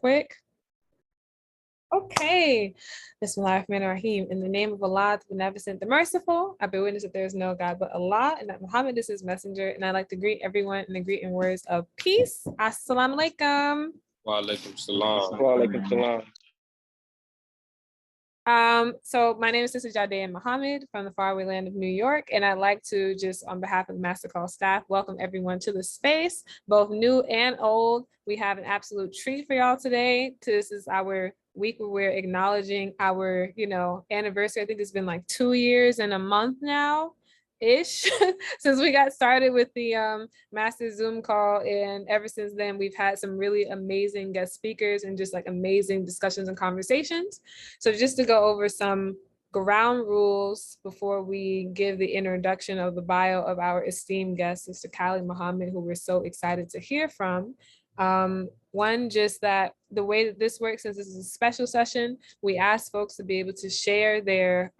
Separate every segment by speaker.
Speaker 1: quick. Okay. Bismillahirrahmanirrahim. In the name of Allah, the Beneficent, the Merciful, I bear witness that there is no God but Allah, and that Muhammad is his messenger. And I'd like to greet everyone in the greeting words of peace. Assalamu alaikum.
Speaker 2: Wa alaikum salam.
Speaker 3: Wa alaikum salam.
Speaker 1: So my name is Sister Jadea Muhammad from the faraway land of New York, and I'd like to just, on behalf of the Master Call staff, welcome everyone to the space, both new and old. We have an absolute treat for y'all today. This is our week where we're acknowledging our, anniversary. I think it's been like 2 years and a month now ish since we got started with the master Zoom call, and ever since then we've had some really amazing guest speakers and just like amazing discussions and conversations. So just to go over some ground rules before we give the introduction of the bio of our esteemed guest, Sister Callie Muhammad, who we're so excited to hear from. One, just that the way that this works, since this is a special session, we ask folks to be able to share their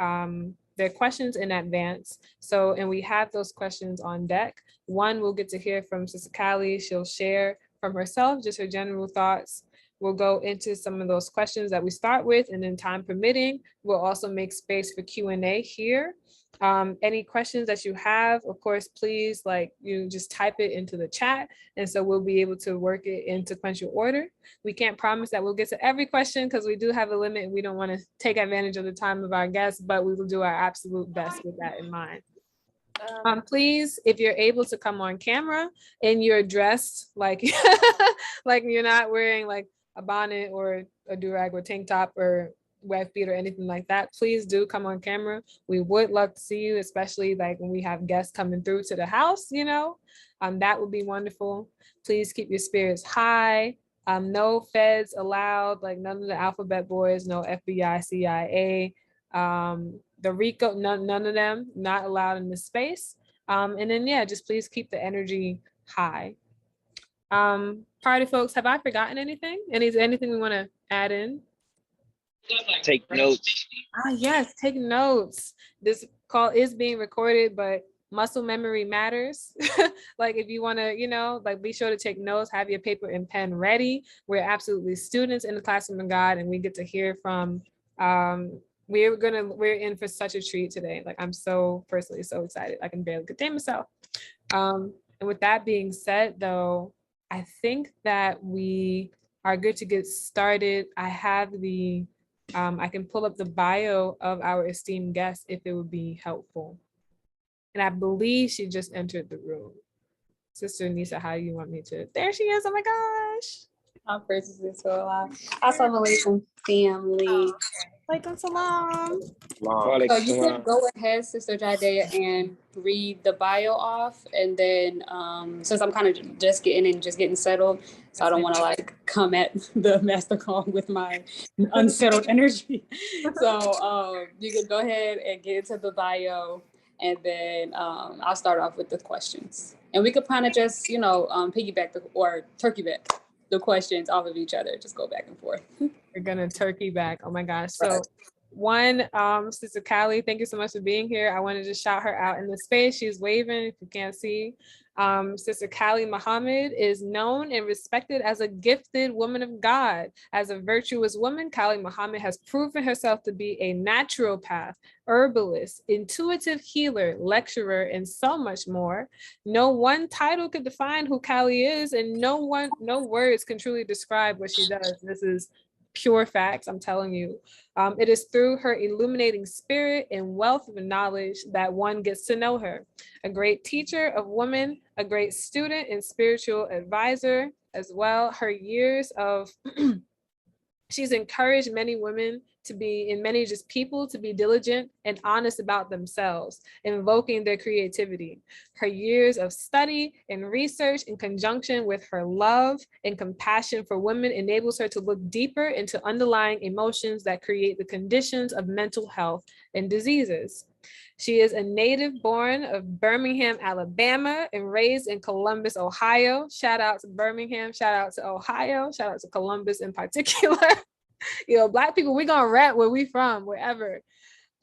Speaker 1: questions in advance. So, and we have those questions on deck. One, we'll get to hear from Sister Callie. She'll share from herself, just her general thoughts. We'll go into some of those questions that we start with, and then time permitting, we'll also make space for Q&A here. Any questions that you have, of course, please, you just type it into the chat. And so we'll be able to work it in sequential order. We can't promise that we'll get to every question because we do have a limit and we don't want to take advantage of the time of our guests, but we will do our absolute best with that in mind. Please, if you're able to come on camera and you're dressed like you're not wearing like a bonnet or a do-rag or tank top or web feet or anything like that, please do come on camera. We would love to see you, especially like when we have guests coming through to the house, that would be wonderful. Please keep your spirits high. No feds allowed, like none of the alphabet boys, no FBI, CIA, the RICO, none of them, not allowed in this space. And then, yeah, just please keep the energy high. Party folks, have I forgotten anything? Anything we want to add in?
Speaker 3: Take notes.
Speaker 1: Yes, take notes. This call is being recorded, but muscle memory matters. Like if you want to, be sure to take notes, have your paper and pen ready. We're absolutely students in the classroom of God, and we get to hear from, we're in for such a treat today. Like I'm so personally so excited. I can barely contain myself. And with that being said, though, I think that we are good to get started. I have I can pull up the bio of our esteemed guest if it would be helpful. And I believe she just entered the room. Sister Nisa, how do you want me to? There she is. Oh my gosh.
Speaker 4: Our praises is so alive. Assalamu alaikum, family.
Speaker 1: Walaikum salam.
Speaker 4: So you can go ahead, Sister Jadea, and read the bio off, and then since I'm kind of just getting settled, so I don't want to come at the master call with my unsettled energy. So you can go ahead and get into the bio, and then I'll start off with the questions, and we could kind of just piggyback or turkey back the questions off of each other, just go back and forth.
Speaker 1: We're gonna turkey back. Oh my gosh. So one, Sister Callie, thank you so much for being here. I wanted to shout her out in the space. She's waving if you can't see. Sister Callie Muhammad is known and respected as a gifted woman of God. As a virtuous woman, Callie Muhammad has proven herself to be a naturopath, herbalist, intuitive healer, lecturer, and so much more. No one title could define who Callie is, and no words can truly describe what she does. This is pure facts, I'm telling you. It is through her illuminating spirit and wealth of knowledge that one gets to know her. A great teacher of women, a great student and spiritual advisor as well. Her years of, she's encouraged many women to be, and many just people to be diligent and honest about themselves, invoking their creativity. Her years of study and research in conjunction with her love and compassion for women enables her to look deeper into underlying emotions that create the conditions of mental health and diseases. She is a native born of Birmingham, Alabama, and raised in Columbus, Ohio. Shout out to Birmingham, shout out to Ohio, shout out to Columbus in particular. Black people, we're gonna rap where we from, wherever.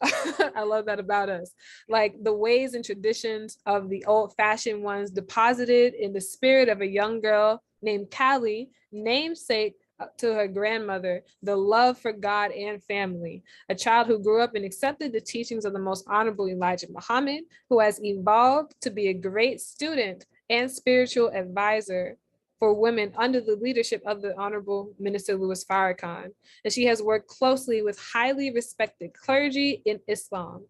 Speaker 1: I love that about us. Like the ways and traditions of the old-fashioned ones deposited in the spirit of a young girl named Callie, namesake to her grandmother the love for God and family, a child who grew up and accepted the teachings of the most honorable Elijah Muhammad, who has evolved to be a great student and spiritual advisor for women under the leadership of the Honorable Minister Louis Farrakhan. And she has worked closely with highly respected clergy in Islam.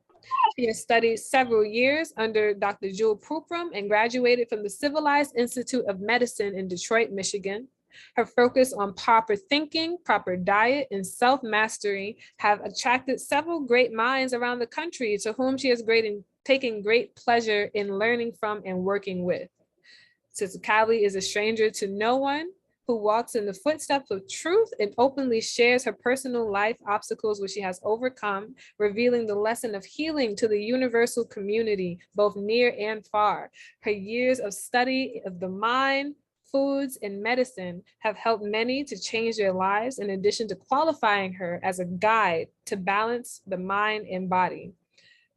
Speaker 1: She has studied several years under Dr. Jewel Pookrum and graduated from the Civilized Institute of Medicine in Detroit, Michigan. Her focus on proper thinking, proper diet, and self-mastery have attracted several great minds around the country to whom she has taken great pleasure in learning from and working with. Sister Callie is a stranger to no one, who walks in the footsteps of truth and openly shares her personal life obstacles which she has overcome, revealing the lesson of healing to the universal community, both near and far. Her years of study of the mind, foods, and medicine have helped many to change their lives, in addition to qualifying her as a guide to balance the mind and body.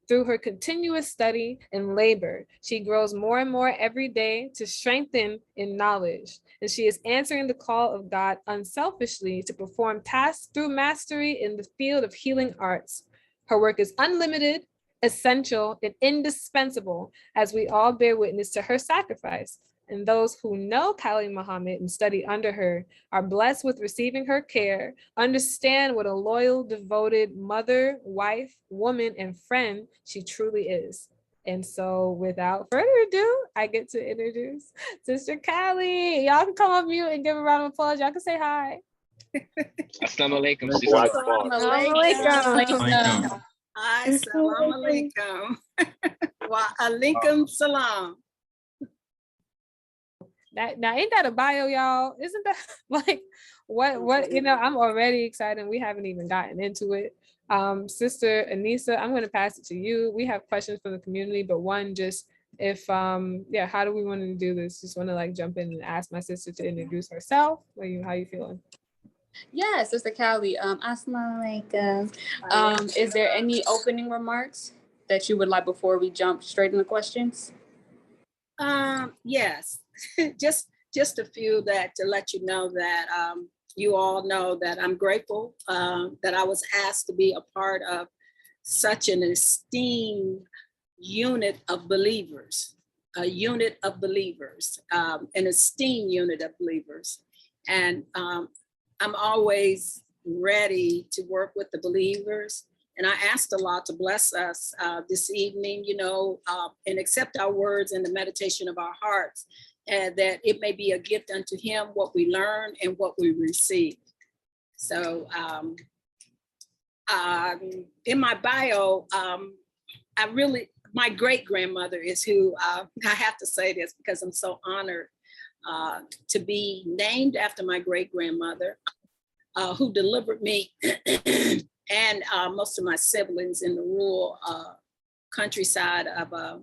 Speaker 1: Through her continuous study and labor, she grows more and more every day to strengthen in knowledge. And she is answering the call of God unselfishly to perform tasks through mastery in the field of healing arts. Her work is unlimited, essential, and indispensable as we all bear witness to her sacrifice. And those who know Callie Muhammad and study under her are blessed with receiving her care, understand what a loyal, devoted mother, wife, woman, and friend she truly is. And so without further ado, I get to introduce Sister Callie. Y'all can come off mute and give a round of applause. Y'all can say hi.
Speaker 3: Assalamu alaikum, sister.
Speaker 1: Assalamu
Speaker 5: alaikum.
Speaker 6: Hi, salam alaikum. Wa alaikum salam.
Speaker 1: Now ain't that a bio, y'all? Isn't that like what I'm already excited. We haven't even gotten into it. Sister Anissa, I'm going to pass it to you. We have questions from the community, but one, just if how do we want to do this? Just want to like jump in and ask my sister to introduce herself. How you feeling?
Speaker 4: Yeah, Sister Callie, assalamu alaikum. Is there any opening remarks that you would like before we jump straight into questions?
Speaker 6: Yes, just a few that to let you know that you all know that I'm grateful that I was asked to be a part of such an esteemed unit of believers, an esteemed unit of believers. And I'm always ready to work with the believers. And I asked Allah to bless us this evening, and accept our words and the meditation of our hearts, and that it may be a gift unto him what we learn and what we receive. So in my bio, my great-grandmother is who, I have to say this because I'm so honored to be named after my great-grandmother, who delivered me and most of my siblings in the rural countryside of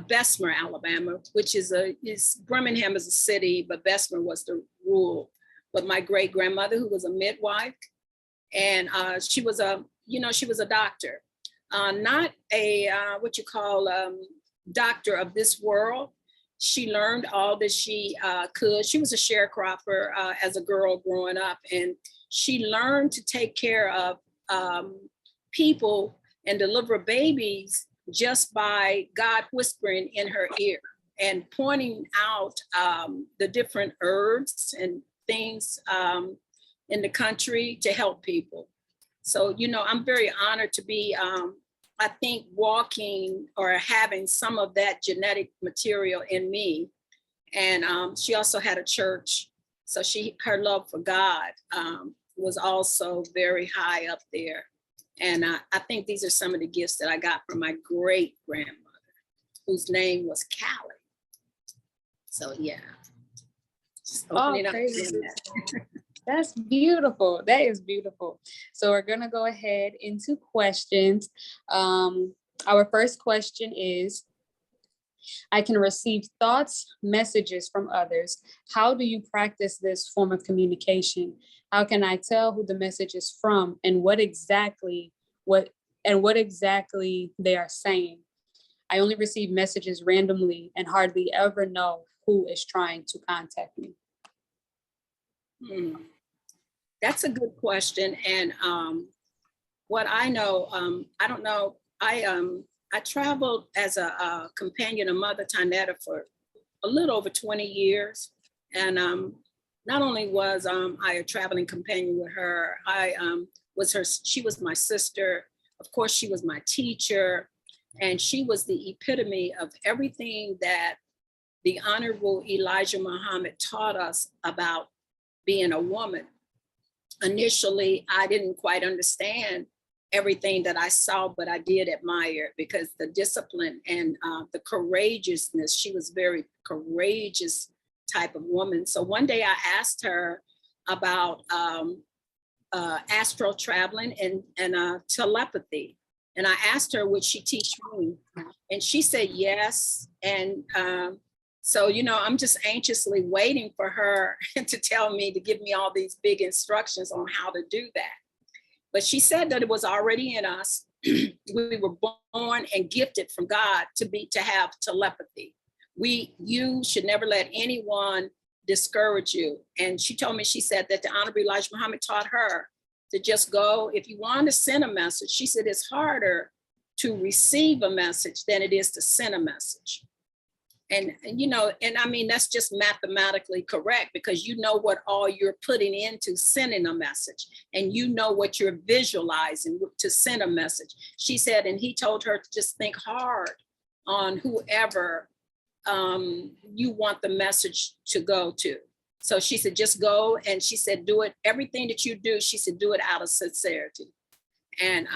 Speaker 6: Bessemer, Alabama, which is Birmingham is a city, but Bessemer was the rural. But my great grandmother, who was a midwife, and she was a doctor, not a what you call doctor of this world. She learned all that she could. She was a sharecropper as a girl growing up, and she learned to take care of people and deliver babies just by God whispering in her ear and pointing out the different herbs and things in the country to help people. So, I'm very honored to be, I think, walking or having some of that genetic material in me. And she also had a church. So her love for God was also very high up there. And I think these are some of the gifts that I got from my great grandmother, whose name was Callie. So yeah. Just open it up.
Speaker 4: That's beautiful. That is beautiful. So we're gonna go ahead into questions. Our first question is, I can receive thoughts, messages from others. How do you practice this form of communication? How can I tell who the message is from and what exactly they are saying? I only receive messages randomly and hardly ever know who is trying to contact me.
Speaker 6: That's a good question. And what I know, I don't know, I traveled as a companion of Mother Tynnetta for a little over 20 years. And not only was I a traveling companion with her, she was my sister. Of course, she was my teacher. And she was the epitome of everything that the Honorable Elijah Muhammad taught us about being a woman. Initially, I didn't quite understand everything that I saw, but I did admire, because the discipline and the courageousness, she was very courageous type of woman. So one day I asked her about astral traveling and telepathy. And I asked her, would she teach me? And she said yes. And so, I'm just anxiously waiting for her to tell me, to give me all these big instructions on how to do that. But she said that it was already in us. We were born and gifted from God to have telepathy. You should never let anyone discourage you. And she told me, she said that the Honorable Elijah Muhammad taught her to just go. If you want to send a message, she said it's harder to receive a message than it is to send a message. And I mean, that's just mathematically correct, because you know what all you're putting into sending a message, and you know what you're visualizing to send a message. She said, and he told her to just think hard on whoever you want the message to go to. So she said, just go. And she said, do it. Everything that you do, she said, do it out of sincerity. And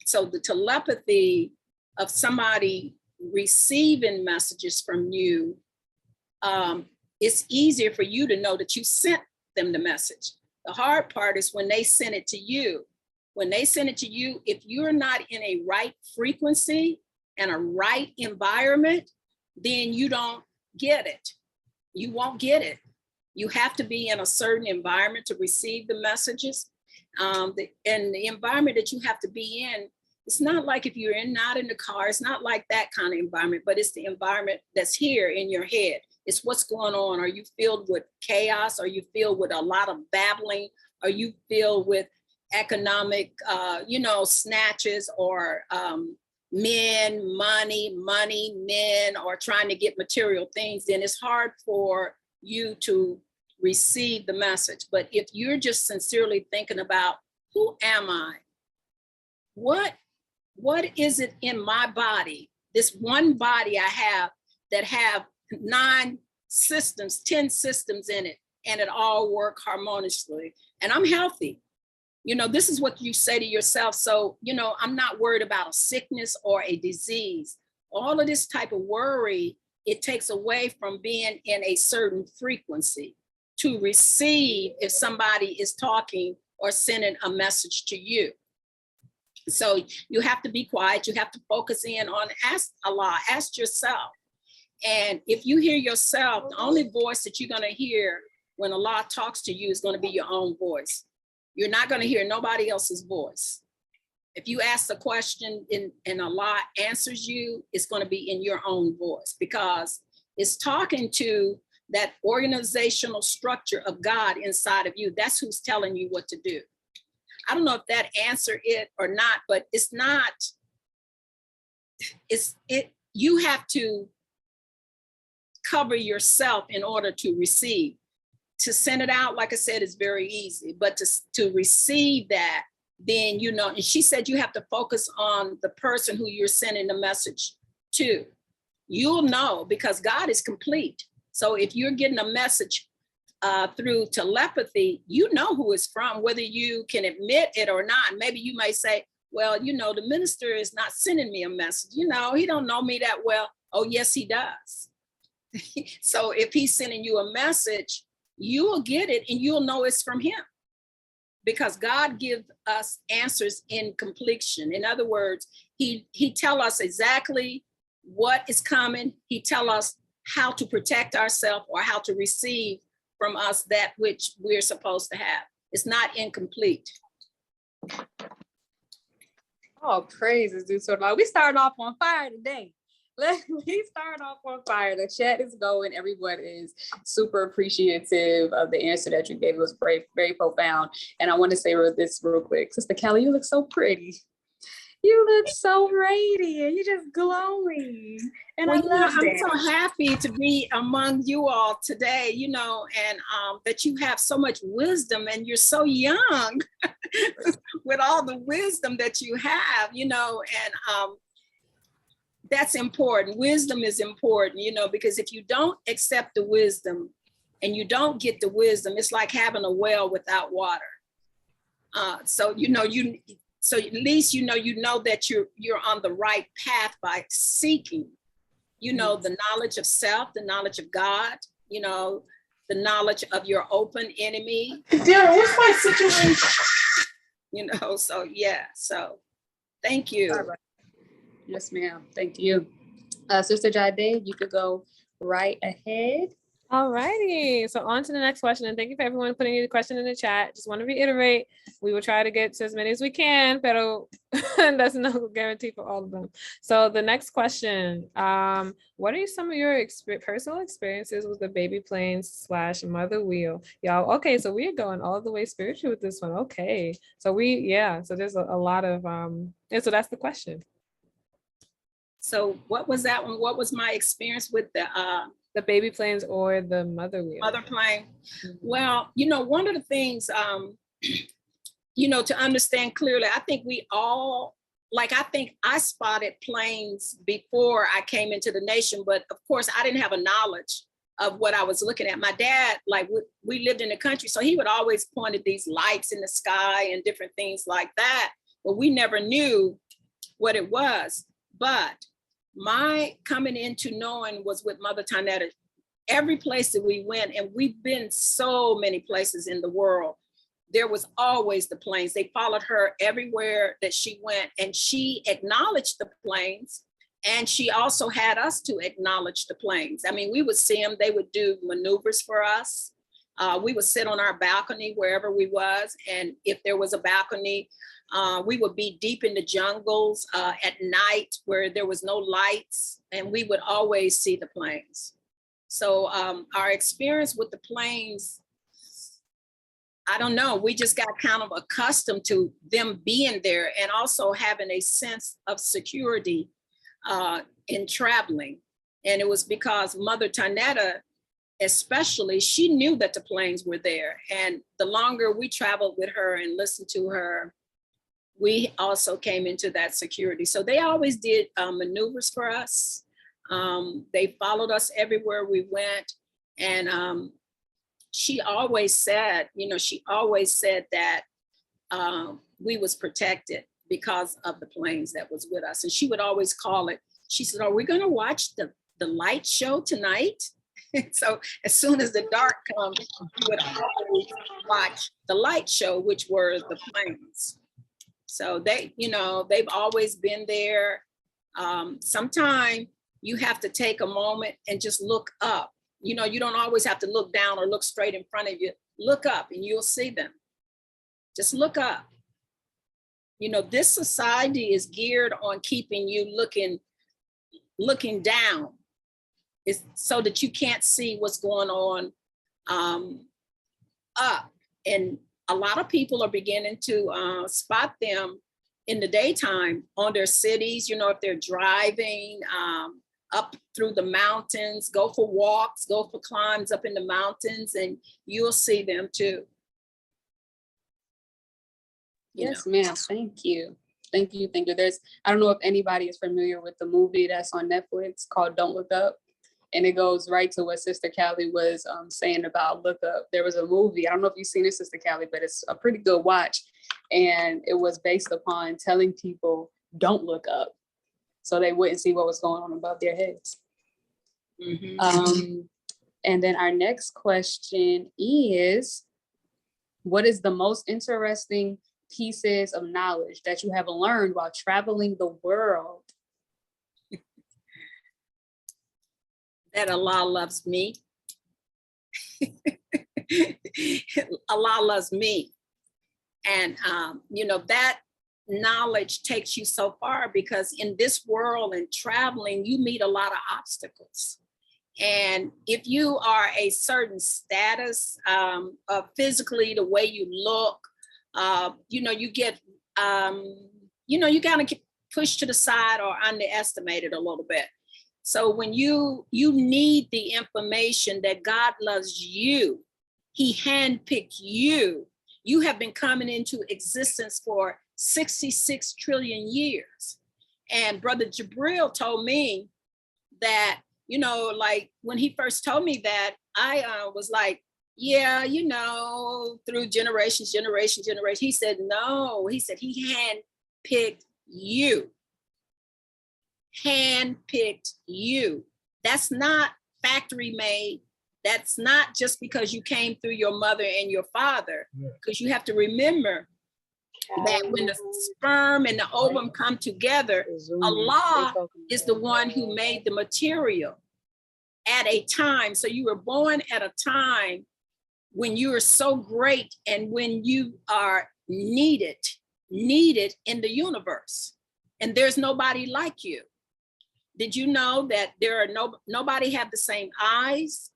Speaker 6: so the telepathy of somebody receiving messages from you, it's easier for you to know that you sent them the message. The hard part is when they send it to you. When they send it to you, if you're not in a right frequency and a right environment, then you don't get it. You won't get it. You have to be in a certain environment to receive the messages. And the environment that you have to be in, it's not like if you're not in the car, it's not like that kind of environment, but it's the environment that's here in your head. It's what's going on. Are you filled with chaos? Are you filled with a lot of babbling? Are you filled with economic, snatches, or men, money, men, or trying to get material things? Then it's hard for you to receive the message. But if you're just sincerely thinking about, who am I? What is it in my body, this one body I have, that have 9 systems, 10 systems in it, and it all work harmoniously, and I'm healthy? This is what you say to yourself. So, I'm not worried about a sickness or a disease. All of this type of worry, it takes away from being in a certain frequency to receive if somebody is talking or sending a message to you. So you have to be quiet. You have to focus in on, ask Allah, ask yourself. And if you hear yourself, the only voice that you're going to hear when Allah talks to you is going to be your own voice. You're not going to hear nobody else's voice. If you ask the question and Allah answers you, it's going to be in your own voice, because it's talking to that organizational structure of God inside of you. That's who's telling you what to do. I don't know if that answered it or not, but it's not, you have to cover yourself in order to receive. To send it out, like I said, is very easy, but to receive that, then, and she said you have to focus on the person who you're sending the message to. You'll know, because God is complete. So if you're getting a message through telepathy, you know who it's from, whether you can admit it or not. Maybe you may say, well, the minister is not sending me a message. He don't know me that well. Oh, yes, he does. So if he's sending you a message, you will get it and you'll know it's from him, because God gives us answers in completion. In other words, he tell us exactly what is coming. He tell us how to protect ourselves or how to receive from us that which we're supposed to have. It's not incomplete.
Speaker 4: Oh, praises, dude. So we started off on fire today. We start off on fire. The chat is going. Everyone is super appreciative of the answer that you gave. It was very, very profound. And I want to say this real quick. Sister Callie, you look so pretty. You look so radiant. You're just glowing. And
Speaker 6: Well,
Speaker 4: I love
Speaker 6: I'm
Speaker 4: that.
Speaker 6: so happy to be among you all today, and that you have so much wisdom and you're so young with all the wisdom that you have, and that's important. Wisdom is important, because if you don't accept the wisdom and you don't get the wisdom, it's like having a well without water. So at least you know that you're on the right path by seeking, the knowledge of self, the knowledge of God, the knowledge of your open enemy.
Speaker 5: Darren, what's my situation?
Speaker 6: So yeah. So thank you.
Speaker 4: All right. Yes, ma'am. Thank you. Sister Jade, you could go right ahead.
Speaker 1: All righty. So on to the next question. And thank you for everyone putting the question in the chat. Just want to reiterate, we will try to get to as many as we can, but that's no guarantee for all of them. So the next question, what are some of your personal experiences with the baby planes / mother wheel? Y'all, okay, so we're going all the way spiritual with this one. Okay. So so there's a lot of, and so that's the question.
Speaker 6: So what was that one? What was my experience with
Speaker 1: the baby planes or the mother wheel?
Speaker 6: Mother plane. Mm-hmm. Well, one of the things, to understand clearly, I think we all, I think I spotted planes before I came into the nation, but of course I didn't have a knowledge of what I was looking at. My dad, we lived in the country, so he would always point at these lights in the sky and different things like that, but we never knew what it was. But my coming into knowing was with Mother Tynnetta. Every place that we went, and we've been so many places in the world, there was always the planes. They followed her everywhere that she went, and she acknowledged the planes, and she also had us to acknowledge the planes. I mean, we would see them, they would do maneuvers for us. We would sit on our balcony wherever we was, and if there was a balcony, we would be deep in the jungles at night where there was no lights, and we would always see the planes. So our experience with the planes, I don't know, we just got kind of accustomed to them being there and also having a sense of security in traveling. And it was because Mother Tynnetta, especially, she knew that the planes were there. And the longer we traveled with her and listened to her, we also came into that security. So they always did maneuvers for us. They followed us everywhere we went. And she always said that we was protected because of the planes that was with us. And she would always call it, she said, "Are we gonna watch the light show tonight?" So as soon as the dark comes, we would always watch the light show, which were the planes. So they've always been there. Sometimes you have to take a moment and just look up. You don't always have to look down or look straight in front of you. Look up and you'll see them. Just look up. This society is geared on keeping you looking down. It's so that you can't see what's going on up. And a lot of people are beginning to spot them in the daytime on their cities, if they're driving up through the mountains, go for walks, go for climbs up in the mountains, and you'll see them too.
Speaker 4: Yes, ma'am. Thank you. Thank you. I don't know if anybody is familiar with the movie that's on Netflix called Don't Look Up. And it goes right to what Sister Callie was saying about Look Up. There was a movie, I don't know if you've seen it, Sister Callie, but it's a pretty good watch. And it was based upon telling people, don't look up, so they wouldn't see what was going on above their heads. Mm-hmm. And then our next question is, what is the most interesting pieces of knowledge that you have learned while traveling the world?
Speaker 6: That Allah loves me. Allah loves me. And, that knowledge takes you so far, because in this world and traveling, you meet a lot of obstacles. And if you are a certain status, physically, the way you look, you get, you kind of get pushed to the side or underestimated a little bit. So when you need the information that God loves you, he handpicked you. You have been coming into existence for 66 trillion years. And Brother Jabril told me that, like when he first told me that, I was like, yeah, through generations. He said, no, he said he handpicked you. Handpicked you. That's not factory made. That's not just because you came through your mother and your father, because you have to remember that when the sperm and the ovum come together, Allah is the one who made the material at a time. So you were born at a time when you are so great and when you are needed in the universe. And there's nobody like you. Did you know that nobody have the same eyes?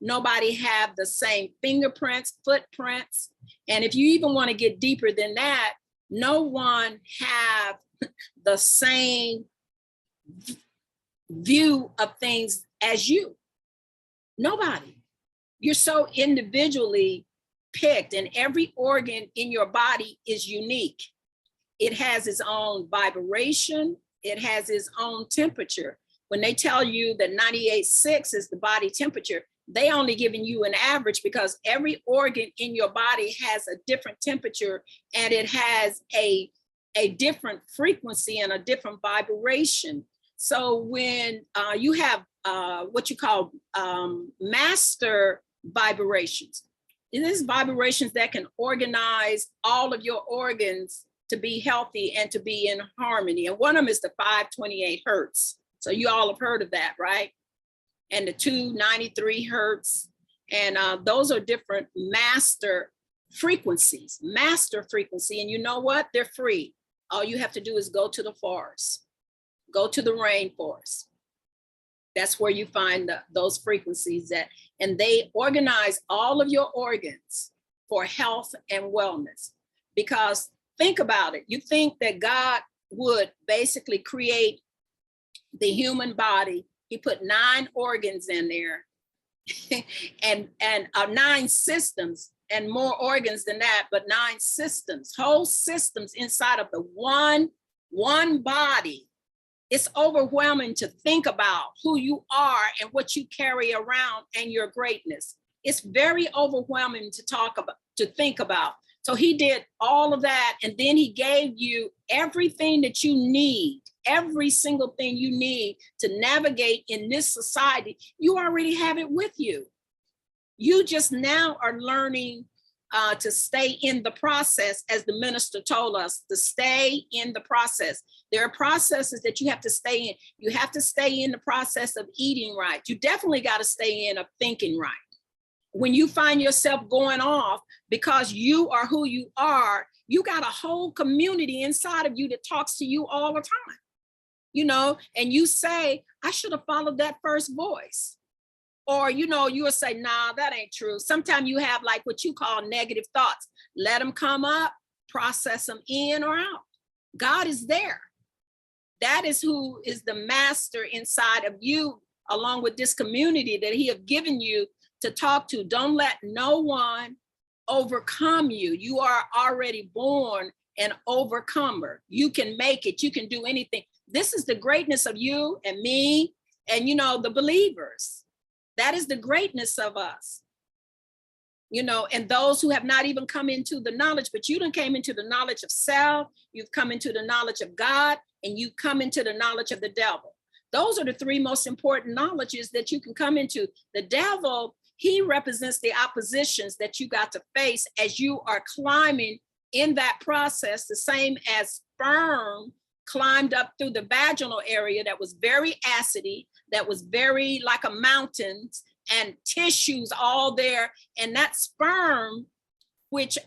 Speaker 6: Nobody have the same fingerprints, footprints. And if you even want to get deeper than that, no one have the same view of things as you. Nobody. You're so individually picked, and every organ in your body is unique. It has its own vibration. It has its own temperature. When they tell you that 98.6 is the body temperature, they only giving you an average, because every organ in your body has a different temperature, and it has a different frequency and a different vibration. So when you have what you call master vibrations, it is vibrations that can organize all of your organs to be healthy and to be in harmony. And one of them is the 528 hertz. So you all have heard of that, right? And the 293 hertz. And those are different master frequencies, master frequency. And you know what? They're free. All you have to do is go to the forest, go to the rainforest. That's where you find those frequencies at. And they organize all of your organs for health and wellness. Because think about it. You think that God would basically create the human body. He put 9 organs in there and 9 systems, and more organs than that, but 9 systems, whole systems inside of the one body. It's overwhelming to think about who you are and what you carry around and your greatness. It's very overwhelming to think about. So he did all of that, and then he gave you everything that you need, every single thing you need to navigate in this society. You already have it with you. You just now are learning to stay in the process, as the minister told us, to stay in the process. There are processes that you have to stay in. You have to stay in the process of eating right. You definitely got to stay in of thinking right. When you find yourself going off because you are who you are, you got a whole community inside of you that talks to you all the time, and you say, I should have followed that first voice. Or, you will say, nah, that ain't true. Sometimes you have like what you call negative thoughts. Let them come up, process them in or out. God is there. That is who is the master inside of you, along with this community that he have given you to talk to. Don't let no one overcome you. You are already born an overcomer. You can make it. You can do anything. This is the greatness of you and me and, the believers. That is the greatness of us, and those who have not even come into the knowledge, but you done came into the knowledge of self, you've come into the knowledge of God, and you come into the knowledge of the devil. Those are the 3 most important knowledges that you can come into. The devil, he represents the oppositions that you got to face as you are climbing in that process, the same as sperm climbed up through the vaginal area that was very acidy, that was very like a mountain, and tissues all there. And that sperm, which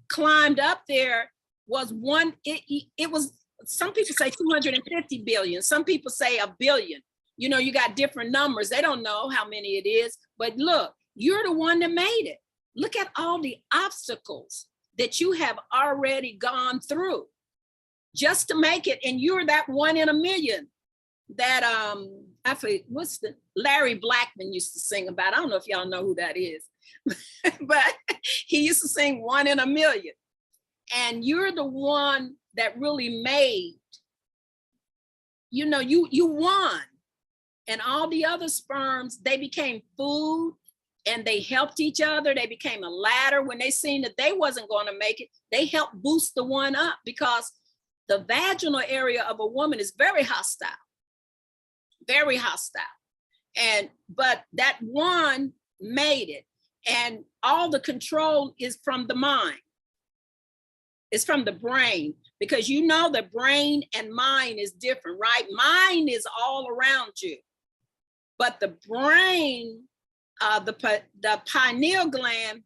Speaker 6: climbed up there, was it was, some people say 250 billion, some people say a billion. You know, you got different numbers. They don't know how many it is, but look, you're the one that made it. Look at all the obstacles that you have already gone through just to make it. And you're that 1 in a million that I forget, what's the Larry Blackman used to sing about. I don't know if y'all know who that is, but he used to sing 1 in a million. And you're the one that really made, you know, you won. And all the other sperms, they became food and they helped each other. They became a ladder. When they seen that they wasn't going to make it, they helped boost the one up, because the vaginal area of a woman is very hostile, very hostile. But that one made it. And all the control is from the mind. It's from the brain, because you know the brain and mind is different, right? Mind is all around you. But the brain, the pineal gland,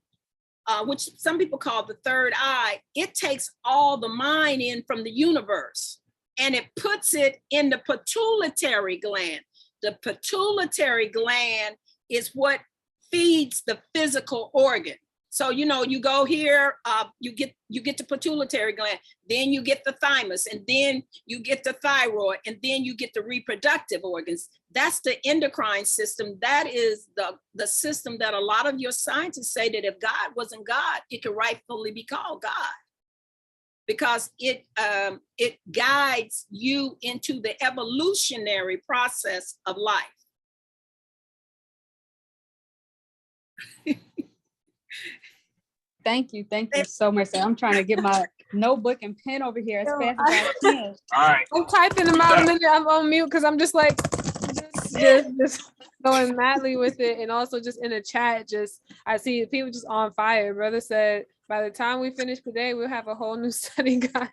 Speaker 6: which some people call the third eye, it takes all the mind in from the universe and it puts it in the pituitary gland. The pituitary gland is what feeds the physical organ. So, you know, you go here, you get the pituitary gland, then you get the thymus, and then you get the thyroid, and then you get the reproductive organs. That's the endocrine system. That is the system that a lot of your scientists say that if God wasn't God, it could rightfully be called God, because it guides you into the evolutionary process of life.
Speaker 4: Thank you so much. I'm trying to get my notebook and pen over here as fast as I can.
Speaker 2: All right.
Speaker 1: I'm typing them out a minute. I'm on mute because I'm just like, just going madly with it. And also just in the chat, I see people just on fire. Brother said, by the time we finish today, we'll have a whole new study guide.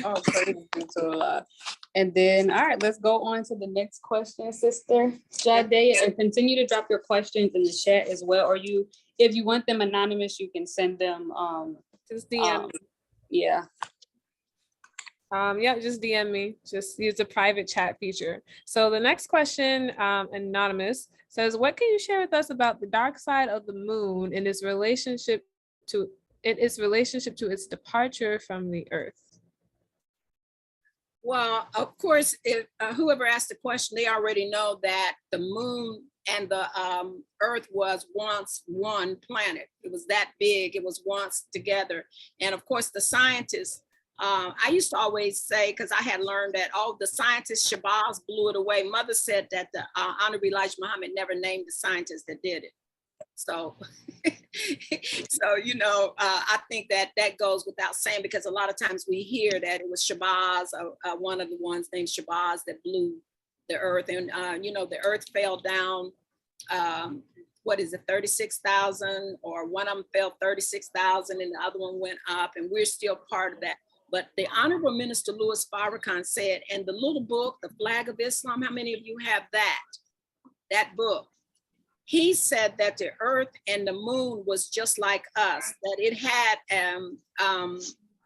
Speaker 4: Oh, praise be to Allah. And then, all right, let's go on to the next question, Sister Jadea, and continue to drop your questions in the chat as well. Or if you want them anonymous, you can send them.
Speaker 1: Just DM.
Speaker 4: Yeah.
Speaker 1: Yeah, just DM me. Just use the private chat feature. So the next question, anonymous, says, what can you share with us about the dark side of the moon and its relationship to its departure from the Earth?
Speaker 6: Well, of course, if whoever asked the question, they already know that the moon and the Earth was once one planet. It was that big. It was once together. And of course, the scientists, I used to always say, because I had learned that all the scientists, Shabazz blew it away. Mother said that the Honorable Elijah Muhammad never named the scientists that did it. So, you know, I think that goes without saying, because a lot of times we hear that it was Shabazz, one of the ones named Shabazz, that blew the Earth. And, you know, the Earth fell down, 36,000, or one of them fell 36,000 and the other one went up, and we're still part of that. But the Honorable Minister Louis Farrakhan said, and the little book, The Flag of Islam, how many of you have that book? He said that the Earth and the moon was just like us, that it had,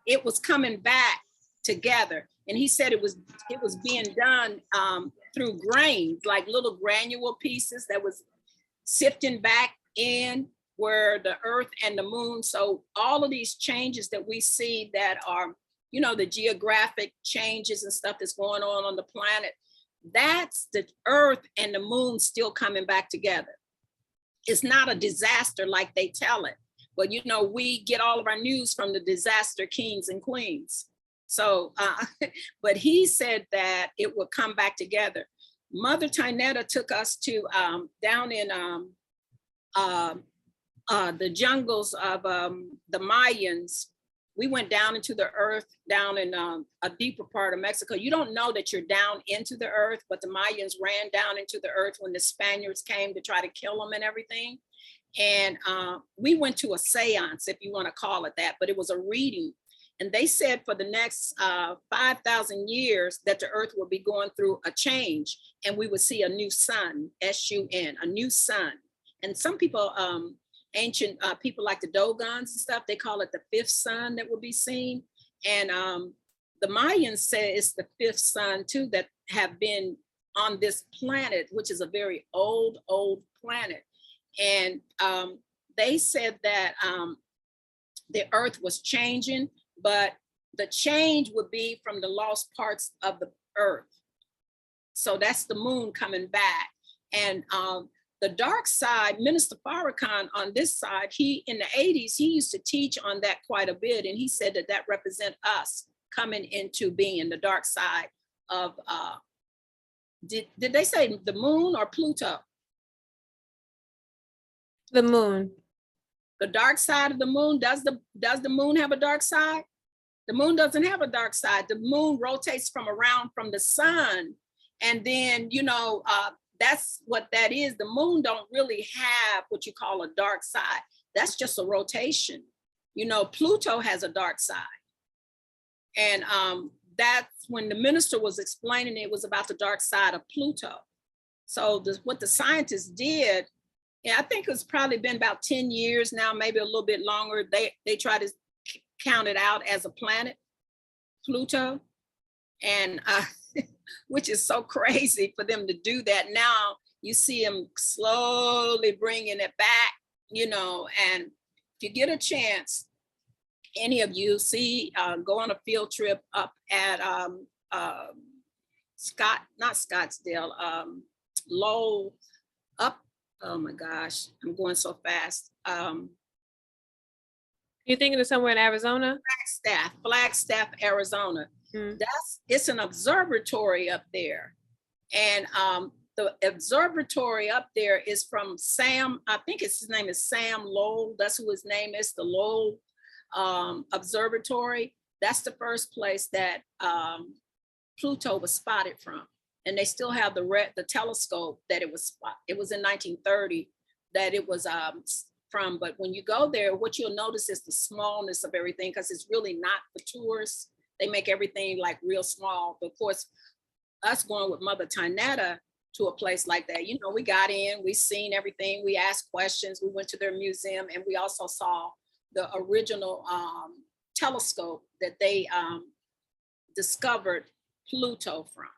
Speaker 6: it was coming back together. And he said it was being done through grains, like little granule pieces that was sifting back in where the Earth and the moon. So all of these changes that we see that are, you know, the geographic changes and stuff that's going on the planet, that's the Earth and the moon still coming back together. It's not a disaster like they tell it, but you know, we get all of our news from the disaster kings and queens. So, but he said that it would come back together. Mother Tynnetta took us to down in the jungles of the Mayans. We went down into the earth, down in a deeper part of Mexico. You don't know that you're down into the earth, but the Mayans ran down into the earth when the Spaniards came to try to kill them and everything. And we went to a seance, if you want to call it that, but it was a reading. And they said for the next 5,000 years that the earth will be going through a change, and we would see a new sun, S-U-N, a new sun. And some people, ancient people like the Dogons and stuff, they call it the fifth sun that will be seen. And the Mayans say it's the fifth sun too that have been on this planet, which is a very old planet. And they said that the earth was changing, but the change would be from the lost parts of the earth. So that's the moon coming back. And the dark side, Minister Farrakhan on this side, he in the 80s, he used to teach on that quite a bit. And he said that that represent us coming into being the dark side of, did they say the moon or Pluto?
Speaker 1: The moon.
Speaker 6: The dark side of the moon, does the moon have a dark side? The moon doesn't have a dark side. The moon rotates around from the sun. And then, you know, that's what that is. The moon don't really have what you call a dark side. That's just a rotation. You know, Pluto has a dark side. And that's when the minister was explaining it was about the dark side of Pluto. So what the scientists did, and I think it's probably been about 10 years now, maybe a little bit longer, they try to count it out as a planet, Pluto. And which is so crazy for them to do that. Now you see them slowly bringing it back, you know, and if you get a chance, any of you go on a field trip up at not Scottsdale, Lowell, up, oh my gosh, I'm going so fast.
Speaker 1: You're thinking of somewhere in Arizona?
Speaker 6: Flagstaff, Arizona. It's an observatory up there. And the observatory up there is from Sam, I think his name is Sam Lowell. That's who his name is, the Lowell Observatory. That's the first place that Pluto was spotted from. And they still have the telescope that it was in 1930 that it was from. But when you go there, what you'll notice is the smallness of everything, because it's really not for tourists. They make everything like real small. But of course, us going with Mother Tynnetta to a place like that, you know, we got in, we seen everything, we asked questions, we went to their museum, and we also saw the original telescope that they discovered Pluto from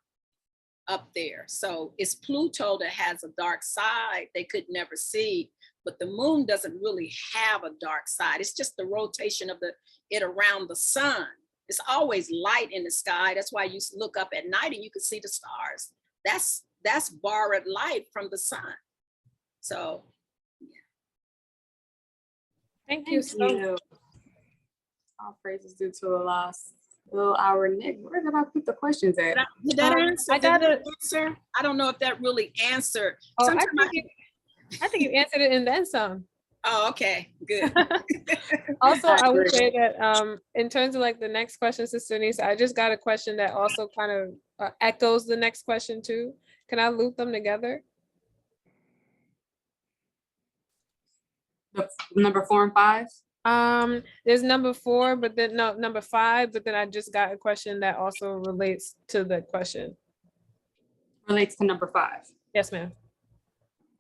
Speaker 6: up there. So it's Pluto that has a dark side they could never see, but the moon doesn't really have a dark side. It's just the rotation of it around the sun. It's always light in the sky. That's why you look up at night and you can see the stars. That's borrowed light from the sun. So, yeah.
Speaker 1: Thank you so much.
Speaker 4: All praises due to the last little hour. Nick, where did I put the questions at?
Speaker 6: Did that answer?
Speaker 1: I got an
Speaker 6: answer. I don't know if that really answered.
Speaker 1: Oh, I think you answered it and then some.
Speaker 6: Oh, okay, good.
Speaker 1: Also, I would say that in terms of like the next question, Sister Nisa, I just got a question that also kind of echoes the next question too. Can I loop them together?
Speaker 4: The number 4 and 5?
Speaker 1: There's number 4, but then no, number 5, but then I just got a question that also relates to the question.
Speaker 4: Relates to number 5.
Speaker 1: Yes, ma'am.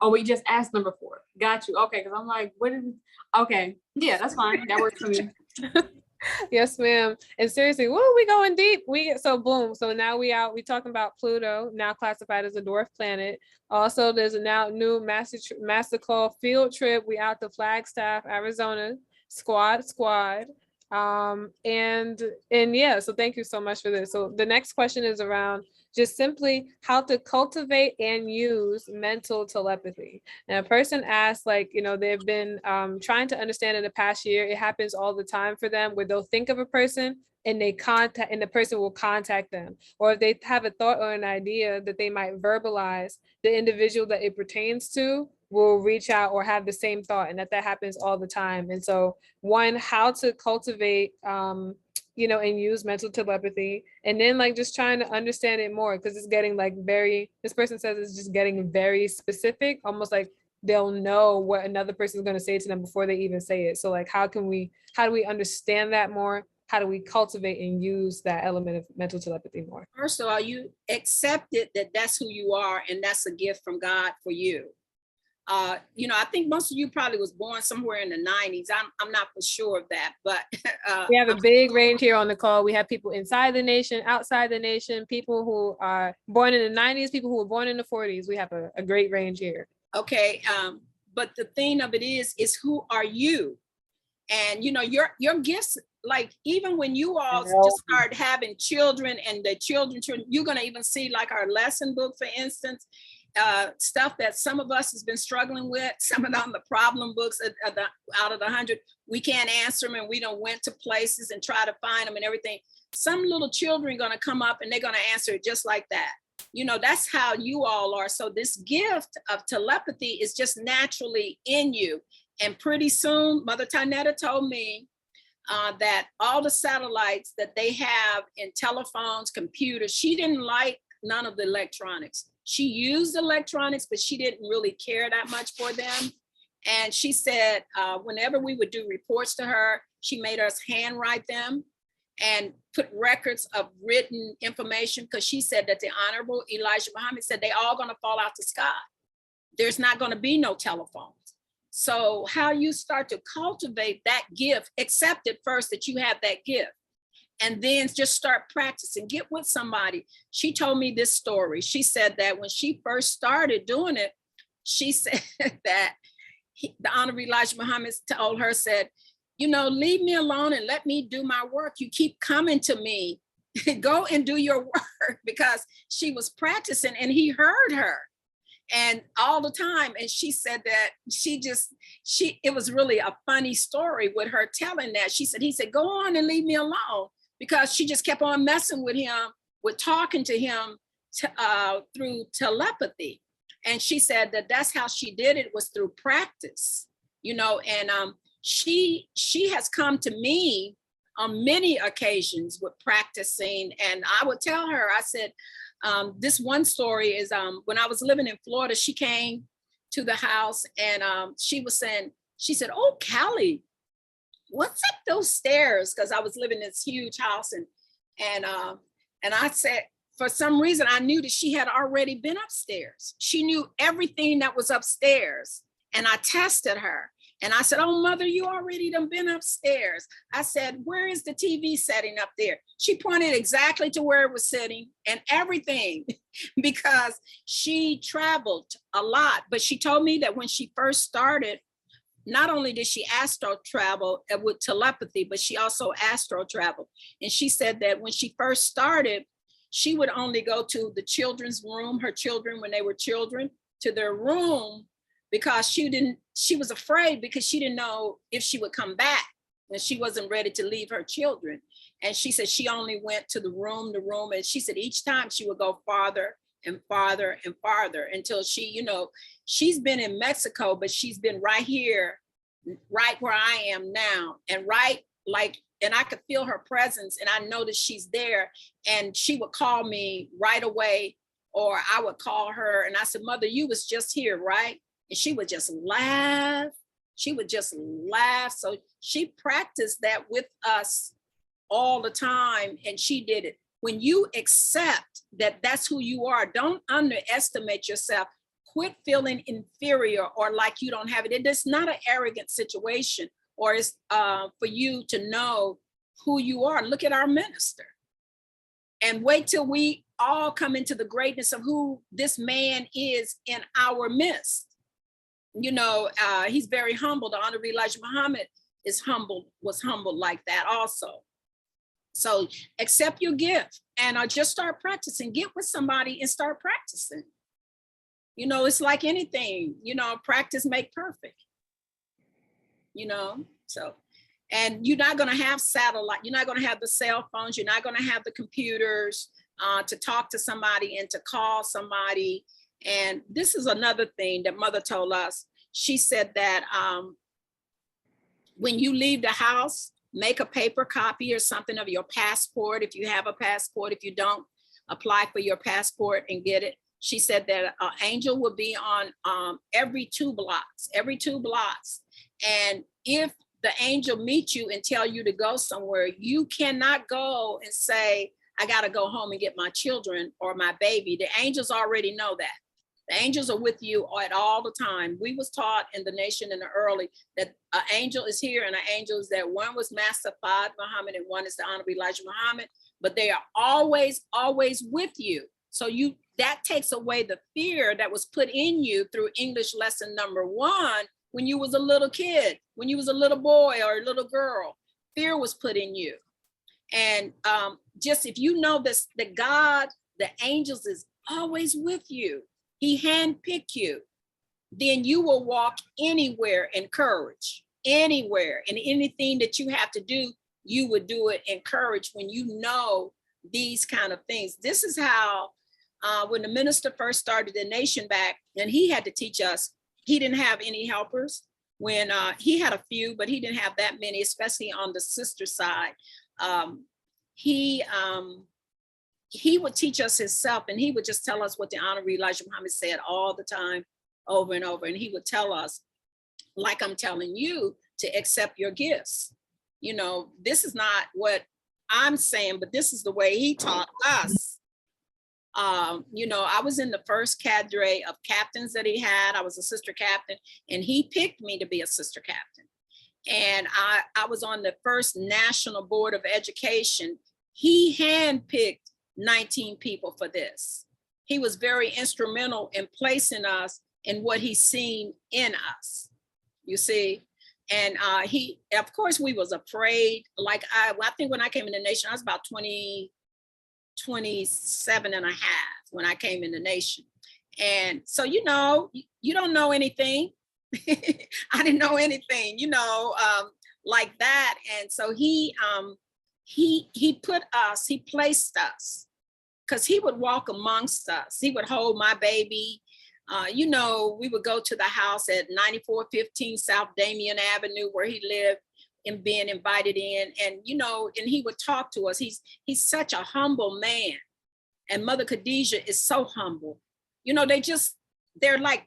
Speaker 4: Oh, we just asked number 4. Got you. Okay, because I'm like, okay. Yeah, that's fine. That works for me.
Speaker 1: Yes, ma'am. And seriously, woo, we going deep. So boom. So now we talking about Pluto, now classified as a dwarf planet. Also, there's a now new master call field trip. We out to Flagstaff, Arizona. Squad. And yeah, so thank you so much for this. So the next question is around just simply how to cultivate and use mental telepathy. And a person asked, like, you know, they've been trying to understand in the past year, it happens all the time for them where they'll think of a person and the person will contact them. Or if they have a thought or an idea that they might verbalize, the individual that it pertains to will reach out or have the same thought, and that happens all the time. And so how to cultivate you know, and use mental telepathy, and then like just trying to understand it more, because it's getting like this person says it's just getting very specific, almost like they'll know what another person is going to say to them before they even say it. So like how do we understand that more? How do we cultivate and use that element of mental telepathy more?
Speaker 6: First of all, you accepted that that's who you are and that's a gift from God for you. I think most of you probably was born somewhere in the 90s. I'm not for sure of that, but
Speaker 1: we have a big range here on the call. We have people inside the nation, outside the nation, people who are born in the 90s, people who were born in the 40s. We have a great range here.
Speaker 6: Okay, but the thing of it is who are you? And your gifts, like even when you all just start having children and the children, you're gonna even see like our lesson book, for instance, stuff that some of us has been struggling with, some of them the problem books out of the 100, we can't answer them, and we don't went to places and try to find them and everything. Some little children are gonna come up and they're gonna answer it just like that. That's how you all are. So this gift of telepathy is just naturally in you. And pretty soon, Mother Tynnetta told me that all the satellites that they have in telephones, computers, she didn't like none of the electronics. She used electronics, but she didn't really care that much for them. And she said, whenever we would do reports to her, she made us handwrite them and put records of written information, because she said that the Honorable Elijah Muhammad said they all gonna fall out the sky. There's not gonna be no telephones. So how you start to cultivate that gift, accept it first that you have that gift, and then just start practicing, get with somebody. She told me this story. She said that when she first started doing it, she said that the Honorable Elijah Muhammad told her, said, leave me alone and let me do my work. You keep coming to me, go and do your work, because she was practicing and he heard her. And all the time. And she said that it was really a funny story with her telling that. He said, go on and leave me alone, because she just kept on messing with him, with talking to him through telepathy. And she said that that's how she did it, was through practice, and she has come to me on many occasions with practicing. And I would tell her, I said, this one story is when I was living in Florida, she came to the house and she said, oh, Callie, what's up those stairs? Because I was living in this huge house. And I said, for some reason, I knew that she had already been upstairs. She knew everything that was upstairs. And I tested her. And I said, oh, mother, you already done been upstairs. I said, where is the TV setting up there? She pointed exactly to where it was sitting and everything, because she traveled a lot. But she told me that when she first started, not only did she astro travel with telepathy, but she also astro traveled. And she said that when she first started, she would only go to the children's room, her children, when they were children, to their room, because she was afraid, because she didn't know if she would come back, and she wasn't ready to leave her children. And she said she only went to the room. And she said each time she would go farther and farther and farther until she's been in Mexico, but she's been right here, right where I am now. And and I could feel her presence, and I know that she's there. And she would call me right away, or I would call her and I said, mother, you was just here, right? And she would just laugh. She would just laugh. So she practiced that with us all the time, and she did it. When you accept that that's who you are, don't underestimate yourself. Quit feeling inferior or like you don't have it. It's not an arrogant situation, or it's for you to know who you are. Look at our minister. And wait till we all come into the greatness of who this man is in our midst. He's very humble. The Honorable Elijah Muhammad was humble like that also. So accept your gift and just start practicing. Get with somebody and start practicing. It's like anything, practice make perfect. So, and you're not going to have satellite. You're not going to have the cell phones. You're not going to have the computers to talk to somebody and to call somebody. And this is another thing that Mother told us. She said that when you leave the house, make a paper copy or something of your passport. If you have a passport, if you don't, apply for your passport and get it. She said that an angel will be on every 2 blocks. And if the angel meets you and tell you to go somewhere, you cannot go and say, I got to go home and get my children or my baby. The angels already know that. The angels are with you at all the time. We was taught in the nation in the early that an angel is here and an angel is there. One was Master Fard Muhammad and one is the Honorable Elijah Muhammad, but they are always, always with you. So that takes away the fear that was put in you through English lesson number 1 when you was a little kid, when you was a little boy or a little girl. Fear was put in you. And just if you know this, that God, the angels is always with you. He handpicked you. Then you will walk anywhere in courage, anywhere, and anything that you have to do, you would do it in courage when you know these kind of things. This is how, when the minister first started the nation back, and he had to teach us, he didn't have any helpers. When he had a few, but he didn't have that many, especially on the sister side. He would teach us himself, and he would just tell us what the Honorable Elijah Muhammad said all the time, over and over. And he would tell us, like I'm telling you, to accept your gifts. You know, this is not what I'm saying, but this is the way he taught us. You know, I was in the first cadre of captains that he had. I was a sister captain, and he picked me to be a sister captain. And I was on the first National Board of Education. He handpicked 19 people for this. He was very instrumental in placing us in what he's seen in us, you see. And of course, we was afraid. Like I think when I came in the nation, I was about 27 and a half when I came in the nation. And so, you know, you don't know anything. I didn't know anything, you know, like that. And so he placed us, because he would walk amongst us. He would hold my baby. You know, we would go to the house at 9415 South Damien Avenue where he lived, and being invited in, and, you know, and he would talk to us. He's such a humble man. And Mother Khadijah is so humble. You know, they're like,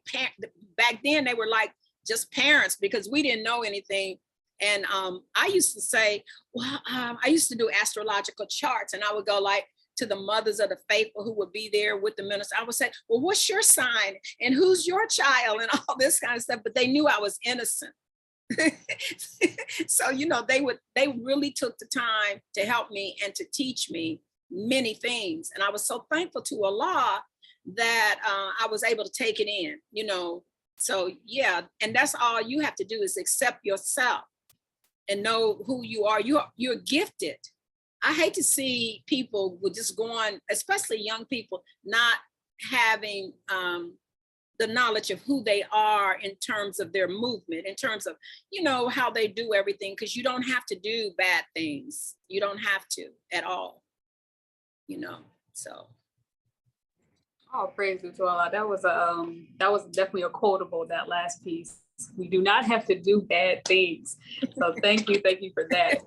Speaker 6: back then they were like just parents, because we didn't know anything. And I used to say, well, I used to do astrological charts, and I would go like to the mothers of the faithful who would be there with the minister. I would say, well, what's your sign? And who's your child? And all this kind of stuff. But they knew I was innocent. So, you know, they really took the time to help me and to teach me many things. And I was so thankful to Allah that I was able to take it in, you know. So, yeah, and that's all you have to do is accept yourself and know who you are. You're gifted. I hate to see people with just going, especially young people, not having the knowledge of who they are in terms of their movement, in terms of, you know, how they do everything, because you don't have to do bad things. You don't have to at all, you know, so.
Speaker 4: Oh, praise be to Allah. That was definitely a quotable, that last piece. We do not have to do bad things. So thank you for that.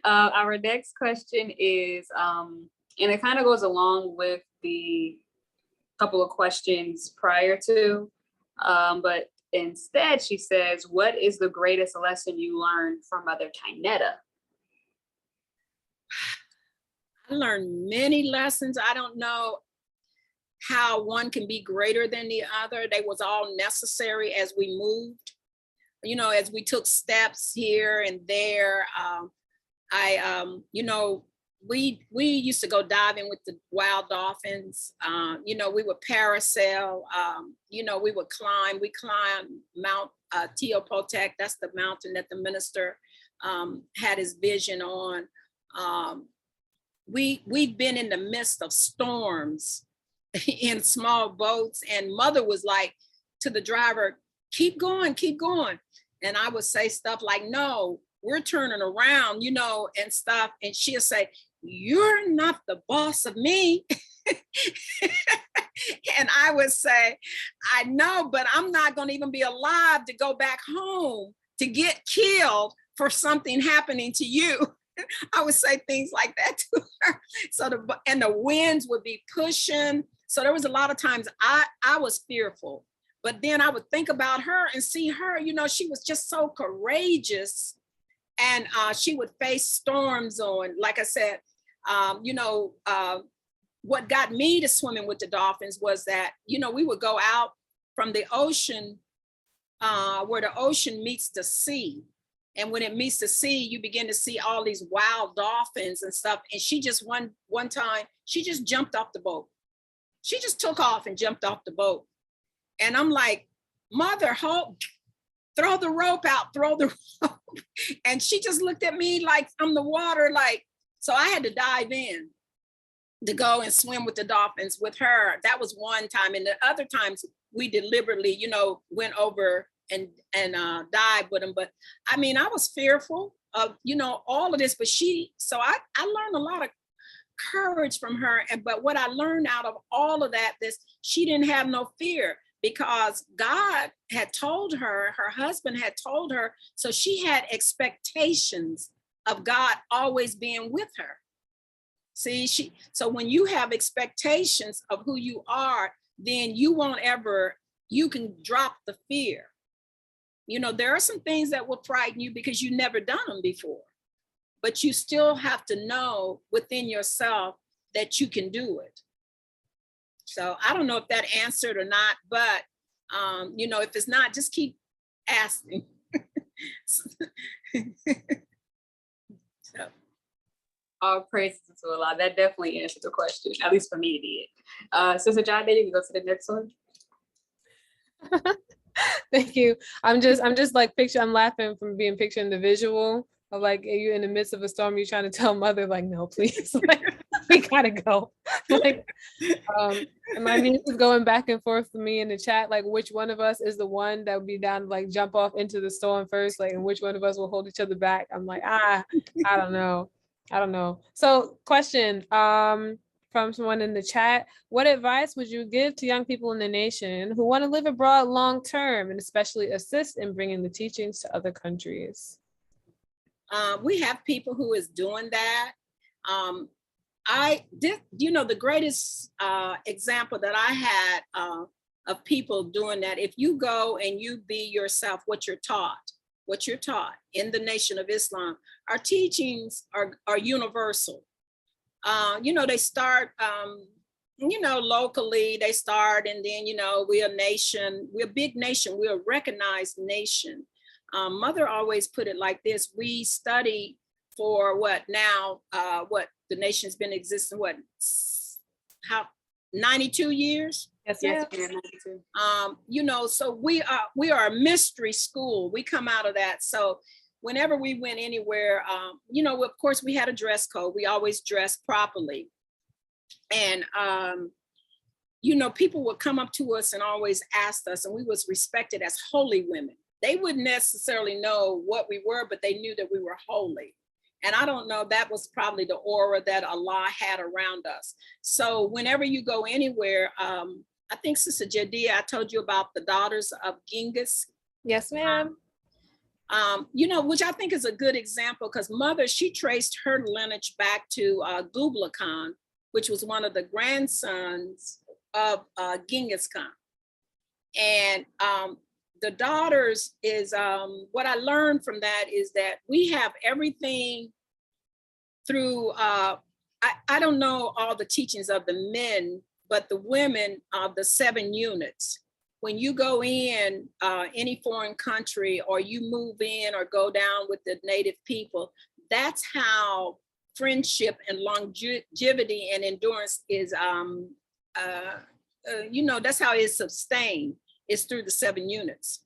Speaker 4: Our next question is, and it kind of goes along with the couple of questions prior to, but instead she says, what is the greatest lesson you learned from Mother Tynnetta?
Speaker 6: I learned many lessons. I don't know how one can be greater than the other. They was all necessary as we moved, you know, as we took steps here and there. You know, we used to go diving with the wild dolphins. You know, we would parasail. You know, we climbed Mount Teopotek. That's the mountain that the minister had his vision on. We've been in the midst of storms in small boats, and Mother was like to the driver, keep going. And I would say stuff like, no, we're turning around, you know, and stuff. And she'll say, you're not the boss of me. And I would say, I know, but I'm not going to even be alive to go back home to get killed for something happening to you. I would say things like that to her. So and the winds would be pushing. So there was a lot of times I was fearful, but then I would think about her and see her, you know, she was just so courageous, and she would face storms on, like I said, you know, what got me to swimming with the dolphins was that, you know, we would go out from the ocean, where the ocean meets the sea. And when it meets the sea, you begin to see all these wild dolphins and stuff. And she just one time, she just jumped off the boat. She just took off and jumped off the boat. And I'm like, mother, throw the rope out, throw the rope. And she just looked at me like from the water, like, so I had to dive in to go and swim with the dolphins with her. That was one time. And the other times we deliberately, you know, went over and dive with them. But I mean, I was fearful of, you know, all of this, but so I learned a lot of courage from her. But what I learned out of all of that, she didn't have no fear, because God had told her, her husband had told her, so she had expectations of God always being with her. See, so when you have expectations of who you are, then you can drop the fear. You know, there are some things that will frighten you because you've never done them before, but you still have to know within yourself that you can do it. So I don't know if that answered or not, but you know, if it's not, just keep asking. So.
Speaker 4: All praises to Allah. That definitely answered the question, at least for me it did. Sister John, you can go to the next one.
Speaker 1: Thank you. I'm just like I'm laughing from being picturing the visual of like you're in the midst of a storm, you're trying to tell mother like, no, please, like, we gotta go. Like, and my niece is going back and forth with me in the chat, like which one of us is the one that would be down to like jump off into the storm first, like, and which one of us will hold each other back. I'm like, I don't know. So question, from someone in the chat, what advice would you give to young people in the nation who want to live abroad long term and especially assist in bringing the teachings to other countries?
Speaker 6: We have people who is doing that. I did, you know, the greatest example that I had of people doing that, if you go and you be yourself, what you're taught in the Nation of Islam, our teachings are universal. You know, they start, you know, locally, they start, and then, you know, we're a big nation, we're a recognized nation. Mother always put it like this: we study for what the nation's been existing, 92 years?
Speaker 4: Yes, 92.
Speaker 6: You know, so we are a mystery school. We come out of that. So whenever we went anywhere, you know, of course we had a dress code. We always dressed properly. And, you know, people would come up to us and always ask us, and we was respected as holy women. They wouldn't necessarily know what we were, but they knew that we were holy. And I don't know, that was probably the aura that Allah had around us. So whenever you go anywhere, I think Sister Jadia, I told you about the daughters of Genghis.
Speaker 1: Yes, ma'am.
Speaker 6: You know, which I think is a good example, because Mother, she traced her lineage back to Kublai Khan, which was one of the grandsons of Genghis Khan. And the daughters is, what I learned from that is that we have everything through, I don't know all the teachings of the men, but the women of the 7 units. When you go in any foreign country, or you move in or go down with the native people, that's how friendship and longevity and endurance is, you know, that's how it's sustained. It's through the 7 units,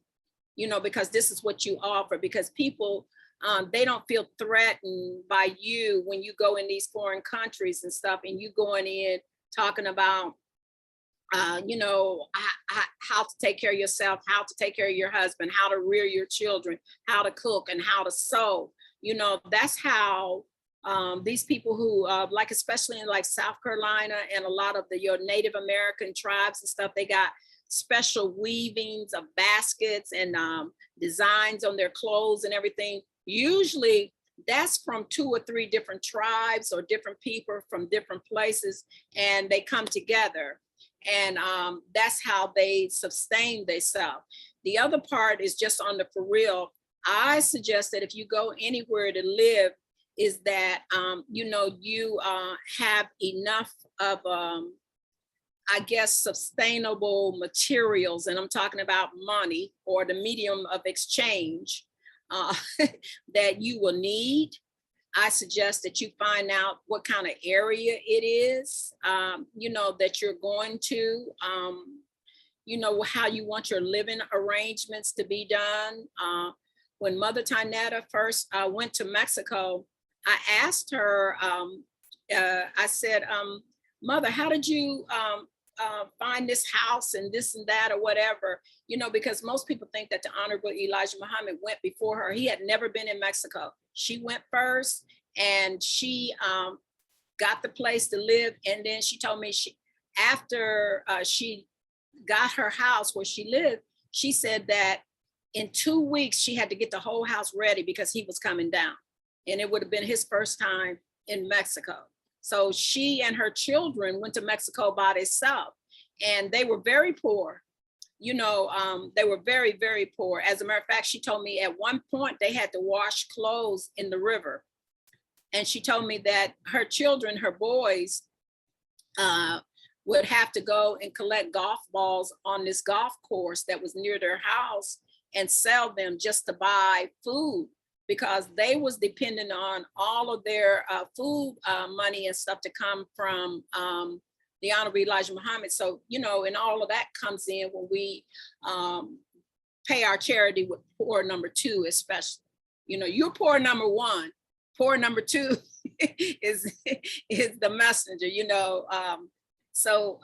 Speaker 6: you know, because this is what you offer, because people, they don't feel threatened by you when you go in these foreign countries and stuff, and you going in talking about, you know, how to take care of yourself, how to take care of your husband, how to rear your children, how to cook and how to sew. You know, that's how these people who, like, especially in like South Carolina and a lot of your Native American tribes and stuff, they got special weavings of baskets and designs on their clothes and everything. Usually that's from 2 or 3 different tribes or different people from different places, and they come together. And that's how they sustain themselves. The other part is just on the for real. I suggest that if you go anywhere to live, is that, you know, you have enough of, I guess, sustainable materials, and I'm talking about money or the medium of exchange that you will need. I suggest that you find out what kind of area it is, you know, that you're going to, you know, how you want your living arrangements to be done. When Mother Tynnetta first went to Mexico, I asked her, I said, Mother, how did you find this house and this and that or whatever? You know, because most people think that the Honorable Elijah Muhammad went before her. He had never been in Mexico. She went first, and she got the place to live. And then she told me after she got her house where she lived, she said that in 2 weeks, she had to get the whole house ready because he was coming down. And it would have been his first time in Mexico. So she and her children went to Mexico by themselves, and they were very poor. You know, they were very, very poor. As a matter of fact, she told me at one point they had to wash clothes in the river. And she told me that her children, her boys, would have to go and collect golf balls on this golf course that was near their house and sell them just to buy food, because they was dependent on all of their food money and stuff to come from the Honorable Elijah Muhammad. So, you know, and all of that comes in when we pay our charity with poor number 2, especially. You know, you're poor number 1, poor number 2 is the messenger, you know. So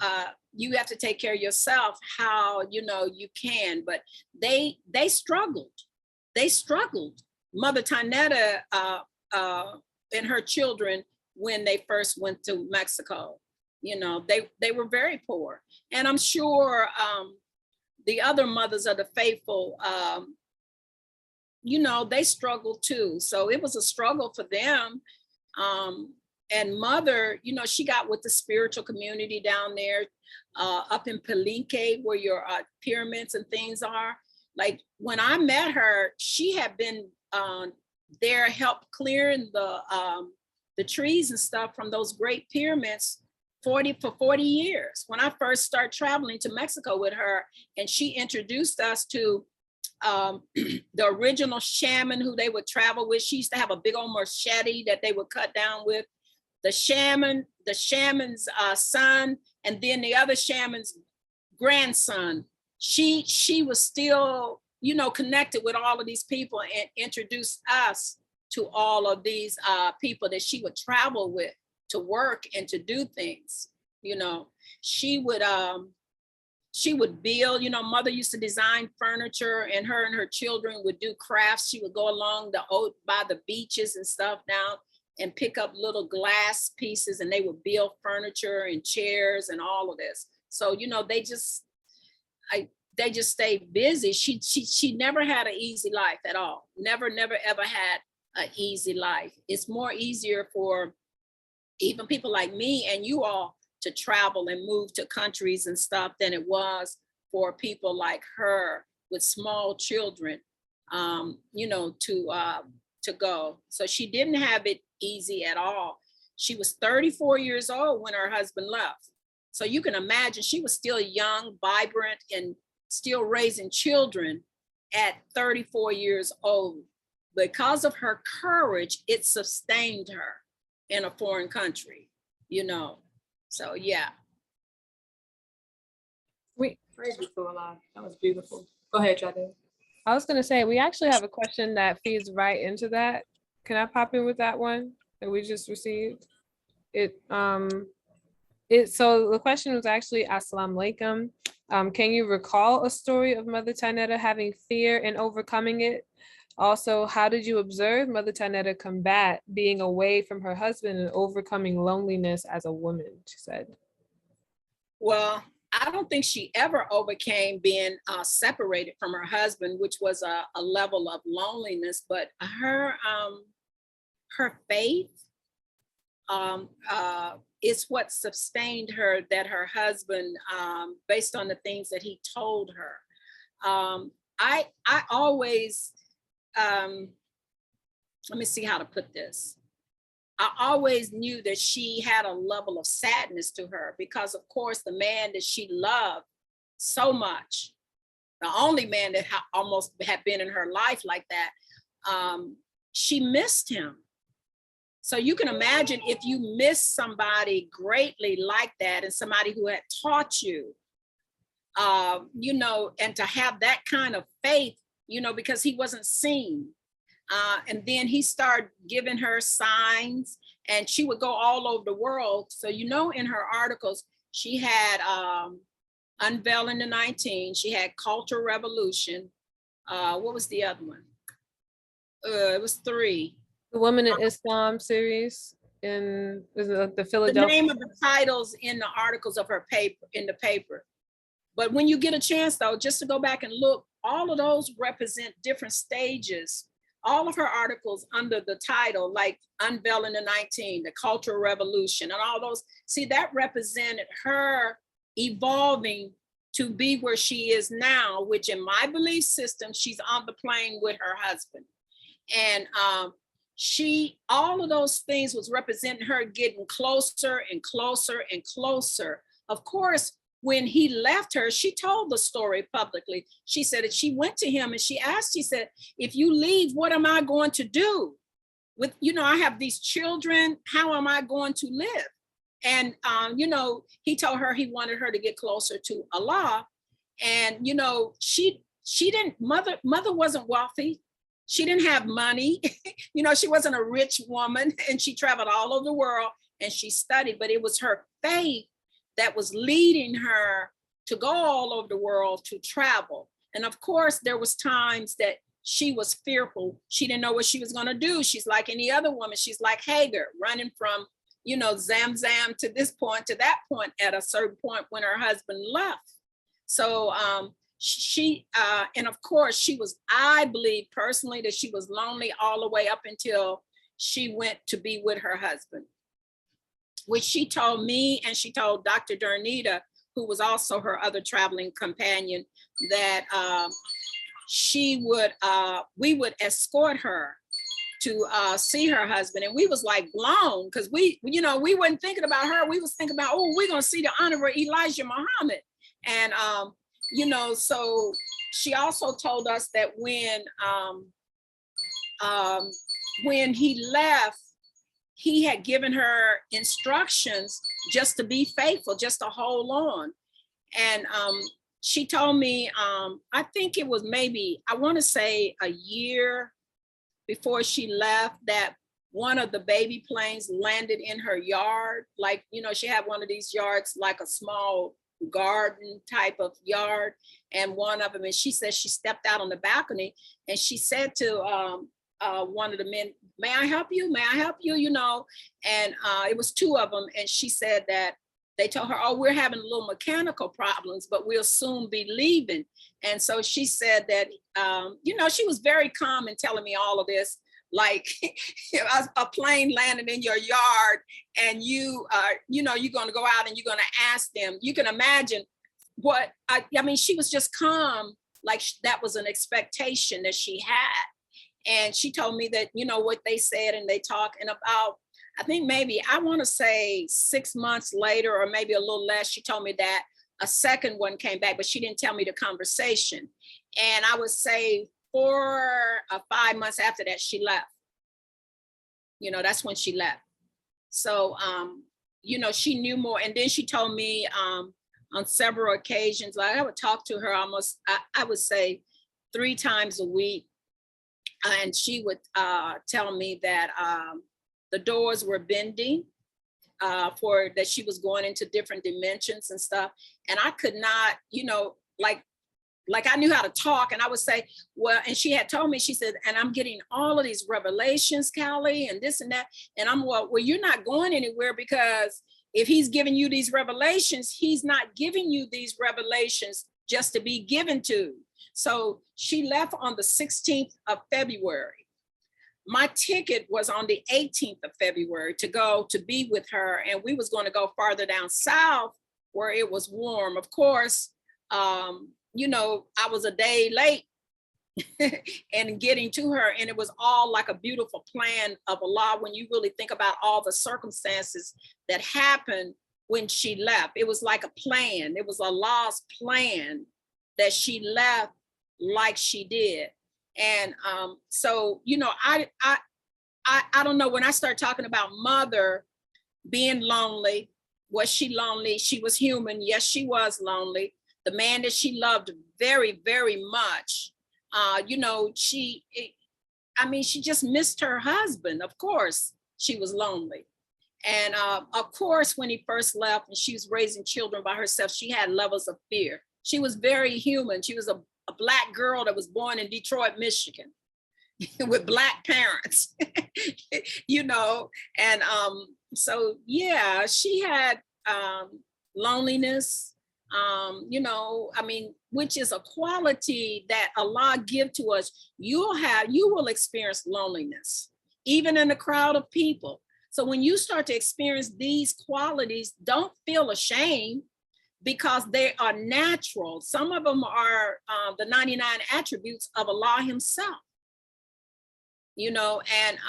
Speaker 6: you have to take care of yourself how, you know, you can, but they struggled. They struggled. Mother Tynnetta and her children, when they first went to Mexico, you know, they were very poor. And I'm sure the other mothers of the faithful, you know, they struggled too. So it was a struggle for them. And Mother, you know, she got with the spiritual community down there up in Palenque, where your pyramids and things are. Like when I met her, she had been there, help clearing the trees and stuff from those great pyramids for 40 years. When I first started traveling to Mexico with her, and she introduced us to the original shaman who they would travel with. She used to have a big old machete that they would cut down with. The shaman's son, and then the other shaman's grandson. She was still, you know, connected with all of these people and introduced us to all of these people that she would travel with to work and to do things. You know, she would build, you know, Mother used to design furniture, and her children would do crafts. She would go along by the beaches and stuff down and pick up little glass pieces, and they would build furniture and chairs and all of this. So, you know, they just stayed busy. She never had an easy life at all. Never, ever had an easy life. It's more easier for even people like me and you all to travel and move to countries and stuff than it was for people like her with small children, you know, to go. So she didn't have it easy at all. She was 34 years old when her husband left. So you can imagine she was still young, vibrant, and still raising children at 34 years old. Because of her courage, it sustained her in a foreign country, you know. So yeah.
Speaker 4: Praise be to Allah. That was beautiful. Go ahead, Jade.
Speaker 1: I was going to say, we actually have a question that feeds right into that. Can I pop in with that one that we just received? So the question was actually, Assalamu alaikum. Can you recall a story of Mother Tynnetta having fear and overcoming it? Also, how did you observe Mother Tynnetta combat being away from her husband and overcoming loneliness as a woman, she said?
Speaker 6: Well, I don't think she ever overcame being separated from her husband, which was a level of loneliness, but her faith is what sustained her, that her husband, based on the things that he told her. I always, let me see how to put this. I always knew that she had a level of sadness to her because, of course, the man that she loved so much, the only man that almost had been in her life like that, she missed him. So you can imagine if you miss somebody greatly like that, and somebody who had taught you, you know, and to have that kind of faith, you know, because he wasn't seen. And then he started giving her signs, and she would go all over the world. So, you know, in her articles, she had Unveiling the 19, she had Cultural Revolution. What was the other one? It was 3.
Speaker 1: The Woman in Islam series in the
Speaker 6: The
Speaker 1: Philadelphia.
Speaker 6: name of the titles in the articles of her paper, in the paper. But when you get a chance though, just to go back and look, all of those represent different stages. All of her articles under the title, like Unveiling the 19, the Cultural Revolution, and all those, see, that represented her evolving to be where she is now, which in my belief system, she's on the plane with her husband. And all of those things was representing her getting closer and closer and closer. Of course, when he left her, she told the story publicly. She said that she went to him and she asked, she said, if you leave, what am I going to do? With, you know, I have these children, how am I going to live? And, you know, he told her he wanted her to get closer to Allah. And, you know, she didn't, mother wasn't wealthy. She didn't have money. You know, she wasn't a rich woman, and she traveled all over the world and she studied, but it was her faith that was leading her to go all over the world to travel. And of course, there was times that she was fearful. She didn't know what she was going to do. She's like any other woman. She's like Hagar, running from, you know, Zamzam to this point, to that point, at a certain point when her husband left. So and of course she was, I believe personally that she was lonely all the way up until she went to be with her husband, which she told me, and she told Dr. Tynnetta, who was also her other traveling companion, that we would escort her to see her husband. And we was like blown, because we weren't thinking about her. We was thinking about, oh, we're gonna see the Honorable Elijah Muhammad. And you know, so she also told us that when he left, he had given her instructions just to be faithful, just to hold on. And she told me, I think it was maybe, I want to say a year before she left, that one of the baby planes landed in her yard. Like, you know, she had one of these yards, like a small garden type of yard. And one of them, and she said she stepped out on the balcony and she said to one of the men, may I help you? May I help you? You know, and it was 2 of them. And she said that they told her, oh, we're having a little mechanical problems, but we'll soon be leaving. And so she said that, you know, she was very calm in telling me all of this, like a plane landed in your yard and you know, you're going to go out and you're going to ask them. You can imagine what, I mean, she was just calm, like that was an expectation that she had. And she told me that, you know, what they said and they talked, and about, I think maybe, I want to say 6 months later, or maybe a little less, she told me that a second one came back, but she didn't tell me the conversation. And I would say 4 or 5 months after that, she left. You know, that's when she left. So, you know, she knew more. And then she told me on several occasions, like I would talk to her almost, I would say 3 times a week. And she would tell me that the doors were bending, for that she was going into different dimensions and stuff. And I could not, you know, like I knew how to talk, and I would say, well, and she had told me, she said, and I'm getting all of these revelations, Callie, and this and that. And I'm, well, you're not going anywhere, because if he's giving you these revelations, he's not giving you these revelations just to be given to. So she left on the 16th of February. My ticket was on the 18th of February to go to be with her. And we was going to go farther down south where it was warm. Of course, you know, I was a day late and getting to her. And it was all like a beautiful plan of Allah when you really think about all the circumstances that happened when she left. It was like a plan. It was Allah's plan that she left like she did. And so, you know, I don't know, when I start talking about mother being lonely, was she lonely? She was human. Yes, she was lonely. The man that she loved very, very much, you know, she just missed her husband. Of course, she was lonely. And of course, when he first left and she was raising children by herself, she had levels of fear. She was very human. She was a Black girl that was born in Detroit, Michigan, with Black parents, you know. And so, yeah, she had loneliness, you know, I mean, which is a quality that Allah give to us. You will experience loneliness, even in a crowd of people. So when you start to experience these qualities, don't feel ashamed, because they are natural. Some of them are the 99 attributes of Allah himself, you know, and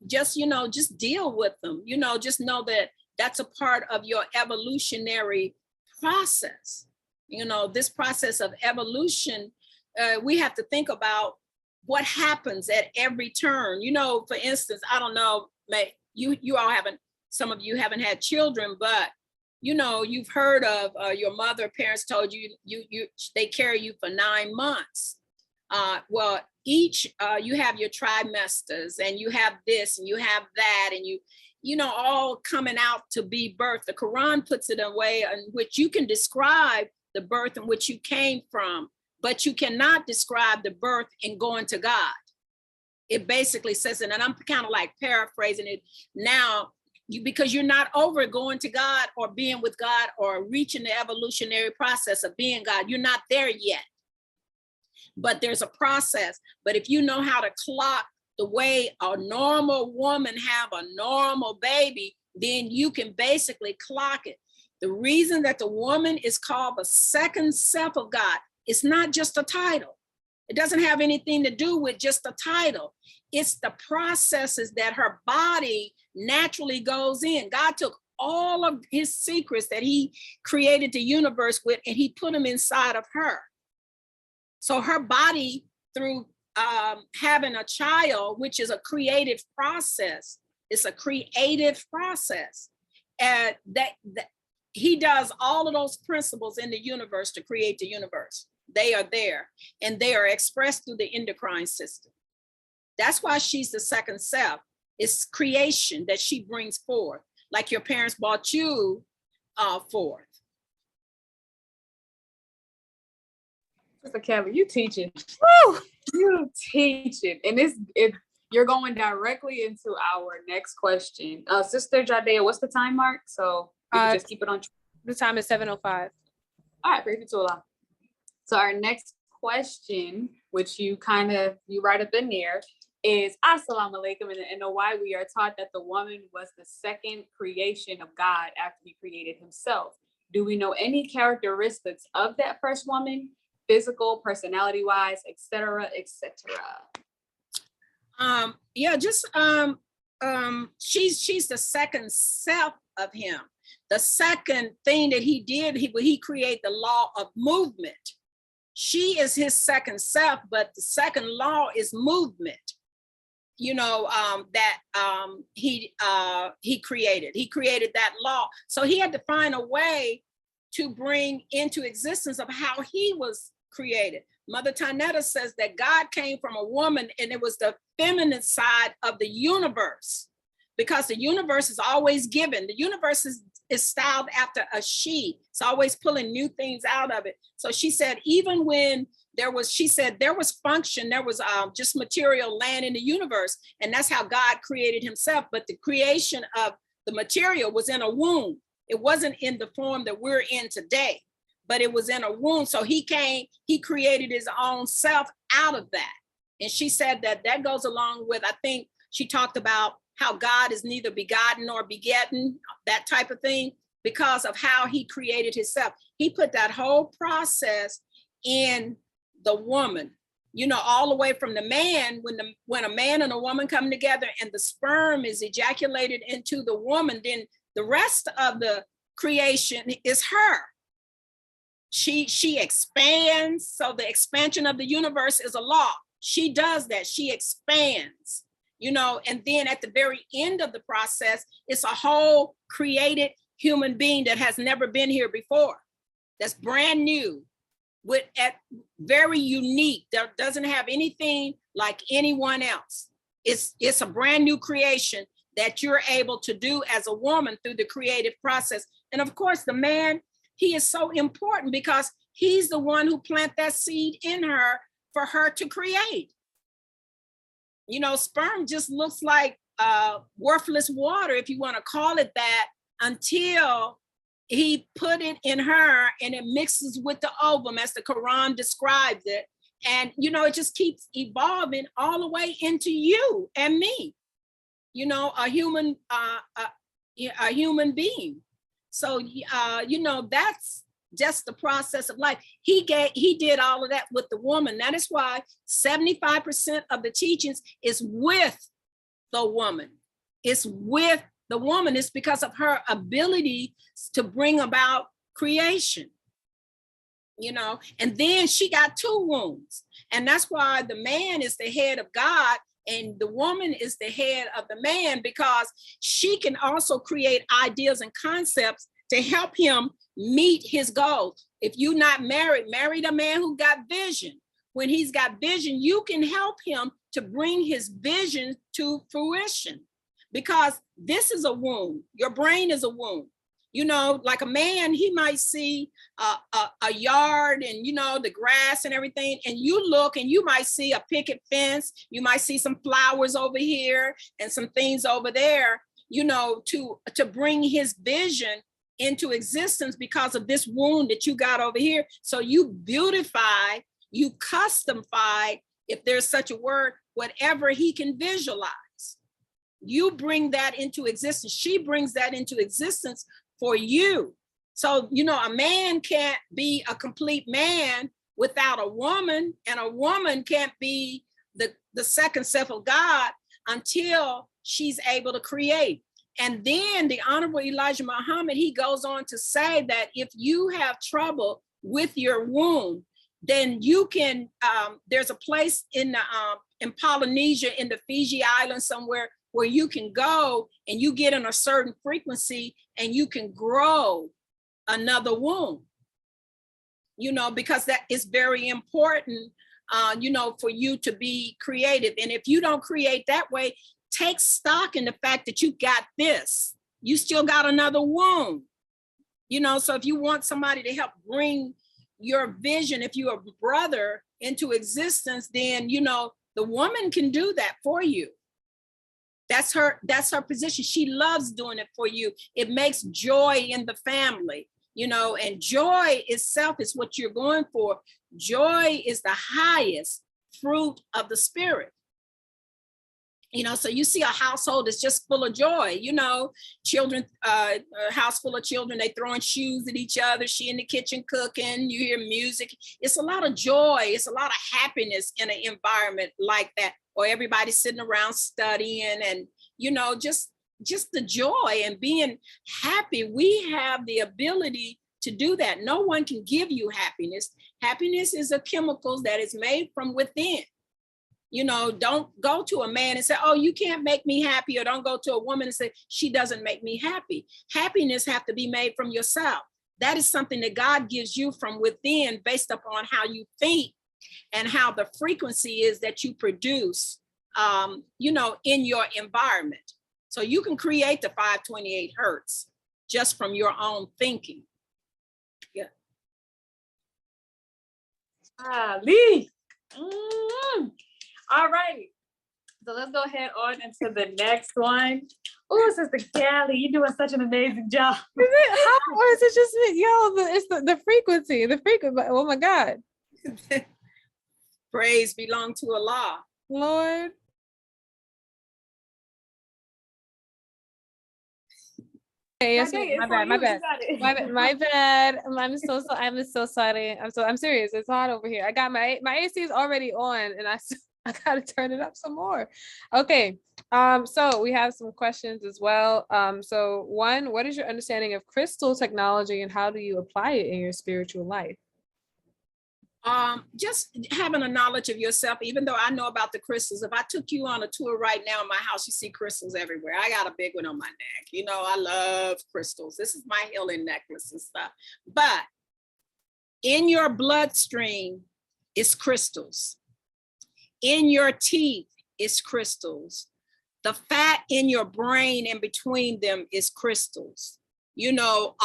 Speaker 6: just, you know, just deal with them, you know, just know that that's a part of your evolutionary process. You know, this process of evolution, we have to think about what happens at every turn. You know, for instance, I don't know, you all haven't, some of you haven't had children, but you know, you've heard of your mother, parents told you, they carry you for 9 months. Well, each, you have your trimesters, and you have this, and you have that, and you know, all coming out to be birth. The Quran puts it in a way in which you can describe the birth in which you came from, but you cannot describe the birth in going to God. It basically says it, and I'm kind of like paraphrasing it now, because you're not over going to God or being with God or reaching the evolutionary process of being God. You're not there yet, but there's a process. But if you know how to clock the way a normal woman have a normal baby, then you can basically clock it. The reason that the woman is called the second self of God, it's not just a title. It doesn't have anything to do with just the title. It's the processes that her body naturally goes in. God took all of his secrets that he created the universe with, and he put them inside of her. So her body, through having a child, which is a creative process, it's a creative process. And that he does all of those principles in the universe to create the universe. They are there, and they are expressed through the endocrine system. That's why she's the second self. It's creation that she brings forth, like your parents brought you forth.
Speaker 4: Sister Callie, you teaching. Woo! You teaching. And you're going directly into our next question. Sister Jadea, what's the time mark? So we can just keep it on.
Speaker 1: The time is 7:05.
Speaker 4: All right, praise be to Allah. So our next question, which you write up in there, is Assalamu alaikum. And the why we are taught that the woman was the second creation of God after he created himself. Do we know any characteristics of that first woman, physical, personality wise, etc., etc.?
Speaker 6: Yeah, just she's the second self of him. The second thing that he did, he created the law of movement. She is his second self, but the second law is movement. You know, that he created. He created that law. So he had to find a way to bring into existence of how he was created. Mother Tynnetta says that God came from a woman, and it was the feminine side of the universe, because the universe is always given. The universe is styled after a she. It's always pulling new things out of it. So she said, even when there was function, there was just material land in the universe. And that's how God created himself. But the creation of the material was in a womb. It wasn't in the form that we're in today, but it was in a womb. So he created his own self out of that. And she said that goes along with, I think she talked about how God is neither begotten nor begetting, that type of thing, because of how he created himself. He put that whole process in the woman. you know, all the way from the man, when a man and a woman come together and the sperm is ejaculated into the woman, then the rest of the creation is her. She expands. So the expansion of the universe is a law. She does that. She expands, you know, and then at the very end of the process, it's a whole created human being that has never been here before. That's brand new, very unique. That doesn't have anything like anyone else. It's a brand new creation that you're able to do as a woman through the creative process. And of course, the man, he is so important because he's the one who planted that seed in her for her to create. You know, sperm just looks like worthless water, if you want to call it that, until he put it in her and it mixes with the ovum, as the Quran describes it. And, you know, it just keeps evolving all the way into you and me, you know, a human being. So, you know, that's just the process of life. He did all of that with the woman. That is why 75% of the teachings is with the woman. It's with the woman. It's because of her ability to bring about creation, you know. And then she got two wombs. And that's why the man is the head of God and the woman is the head of the man, because she can also create ideas and concepts to help him meet his goals. If you're not married, marry a man who got vision. When he's got vision, you can help him to bring his vision to fruition, because this is a womb. Your brain is a womb. You know, like a man, he might see a yard and, you know, the grass and everything. And you look and you might see a picket fence. You might see some flowers over here and some things over there, you know, to bring his vision into existence because of this wound that you got over here. So you beautify, you customify, if there's such a word, whatever he can visualize. You bring that into existence. She brings that into existence for you. So, you know, a man can't be a complete man without a woman, and a woman can't be the second self of God until she's able to create. And then the Honorable Elijah Muhammad, he goes on to say that if you have trouble with your womb, then you can, there's a place in Polynesia, in the Fiji Islands somewhere, where you can go and you get in a certain frequency and you can grow another womb, you know, because that is very important, you know, for you to be creative. And if you don't create that way, take stock in the fact that you got this, you still got another womb, you know. So if you want somebody to help bring your vision, if you're a brother, into existence, then, you know, the woman can do that for you. That's her position. She loves doing it for you. It makes joy in the family, you know, and joy itself is what you're going for. Joy is the highest fruit of the spirit. You know, so you see a household that's just full of joy, you know, children, a house full of children, they throwing shoes at each other, she in the kitchen cooking, you hear music. It's a lot of joy. It's a lot of happiness in an environment like that, or everybody sitting around studying and, you know, just the joy and being happy. We have the ability to do that. No one can give you happiness. Happiness is a chemical that is made from within. You know, don't go to a man and say, oh, you can't make me happy, or don't go to a woman and say, she doesn't make me happy. Happiness have to be made from yourself. That is something that God gives you from within based upon how you think and how the frequency is that you produce, you know, in your environment. So you can create the 528 hertz just from your own thinking. Yeah.
Speaker 1: Ali. All right, so let's go ahead on into the next one. Oh, Sister Callie, you're doing such an amazing job. Is it how, or is it just it's the frequency, oh my God.
Speaker 6: Praise belong to Allah.
Speaker 1: Lord. Okay, yes,
Speaker 4: Jade,
Speaker 1: my
Speaker 4: it's on
Speaker 1: bad, my
Speaker 4: you. You
Speaker 1: bad.
Speaker 4: got it.
Speaker 1: My bad. I'm so sorry. I'm serious. It's hot over here. I got my AC is already on and I gotta turn it up some more. Okay. So we have some questions as well. So one, what is your understanding of crystal technology and how do you apply it in your spiritual life?
Speaker 6: Just having a knowledge of yourself, even though I know about the crystals. If I took you on a tour right now in my house, you see crystals everywhere. I got a big one on my neck. You know, I love crystals. This is my healing necklace and stuff. But in your bloodstream is crystals. In your teeth is crystals. The fat in your brain in between them is crystals. You know,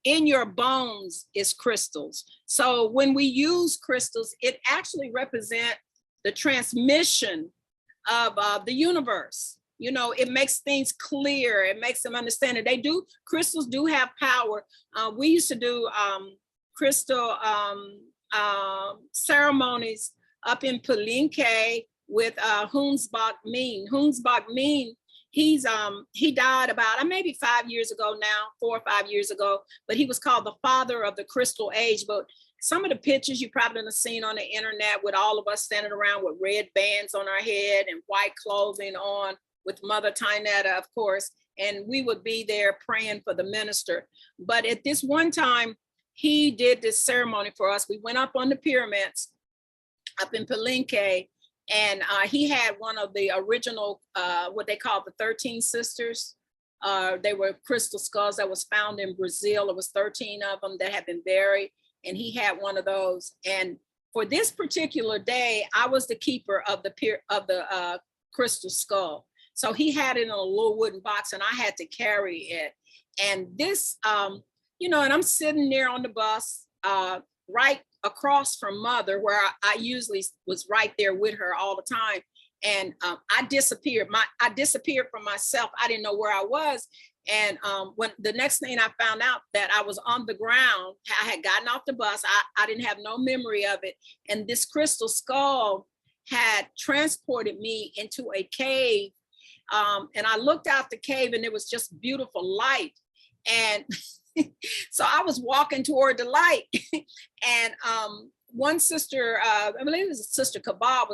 Speaker 6: in your bones is crystals. So when we use crystals, it actually represents the transmission of the universe. You know, it makes things clear. It makes them understand that crystals do have power. We used to do crystal ceremonies up in Palenque with Hoonsbach Mean. Hoonsbach Mean, he died about maybe 5 years ago now, 4 or 5 years ago, but he was called the father of the crystal age. But some of the pictures you probably have seen on the internet with all of us standing around with red bands on our head and white clothing on with Mother Tynnetta, of course, and we would be there praying for the minister. But at this one time, he did this ceremony for us. We went up on the pyramids up in Palenque, and he had one of the original, what they call the 13 sisters. They were crystal skulls that was found in Brazil. It was 13 of them that had been buried, and he had one of those. And for this particular day, I was the keeper of the crystal skull. So he had it in a little wooden box, and I had to carry it. And this, you know, and I'm sitting there on the bus, right across from Mother, where I usually was right there with her all the time. And I disappeared from myself. I didn't know where I was. And when the next thing I found out that I was on the ground, I had gotten off the bus. I didn't have no memory of it. And this crystal skull had transported me into a cave. And I looked out the cave and it was just beautiful light. And so I was walking toward the light, and one sister, I believe it was Sister Kabah,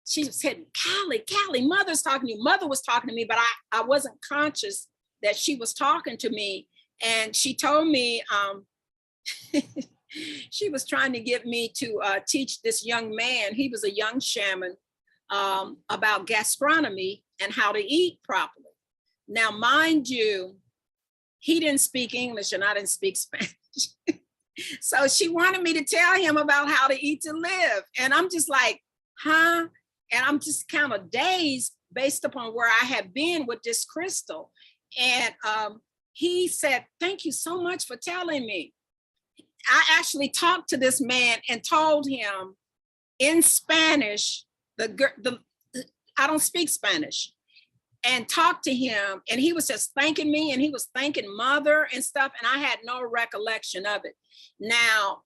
Speaker 6: she said, Callie, Mother's talking to you. Mother was talking to me, but I wasn't conscious that she was talking to me. And she told me she was trying to get me to teach this young man. He was a young shaman about gastronomy and how to eat properly. Now, mind you, he didn't speak English and I didn't speak Spanish. So she wanted me to tell him about how to eat to live. And I'm just like, huh? And I'm just kind of dazed based upon where I had been with this crystal. And he said, thank you so much for telling me. I actually talked to this man and told him in Spanish, I don't speak Spanish, and talked to him, and he was just thanking me, and he was thanking Mother and stuff, and I had no recollection of it. Now,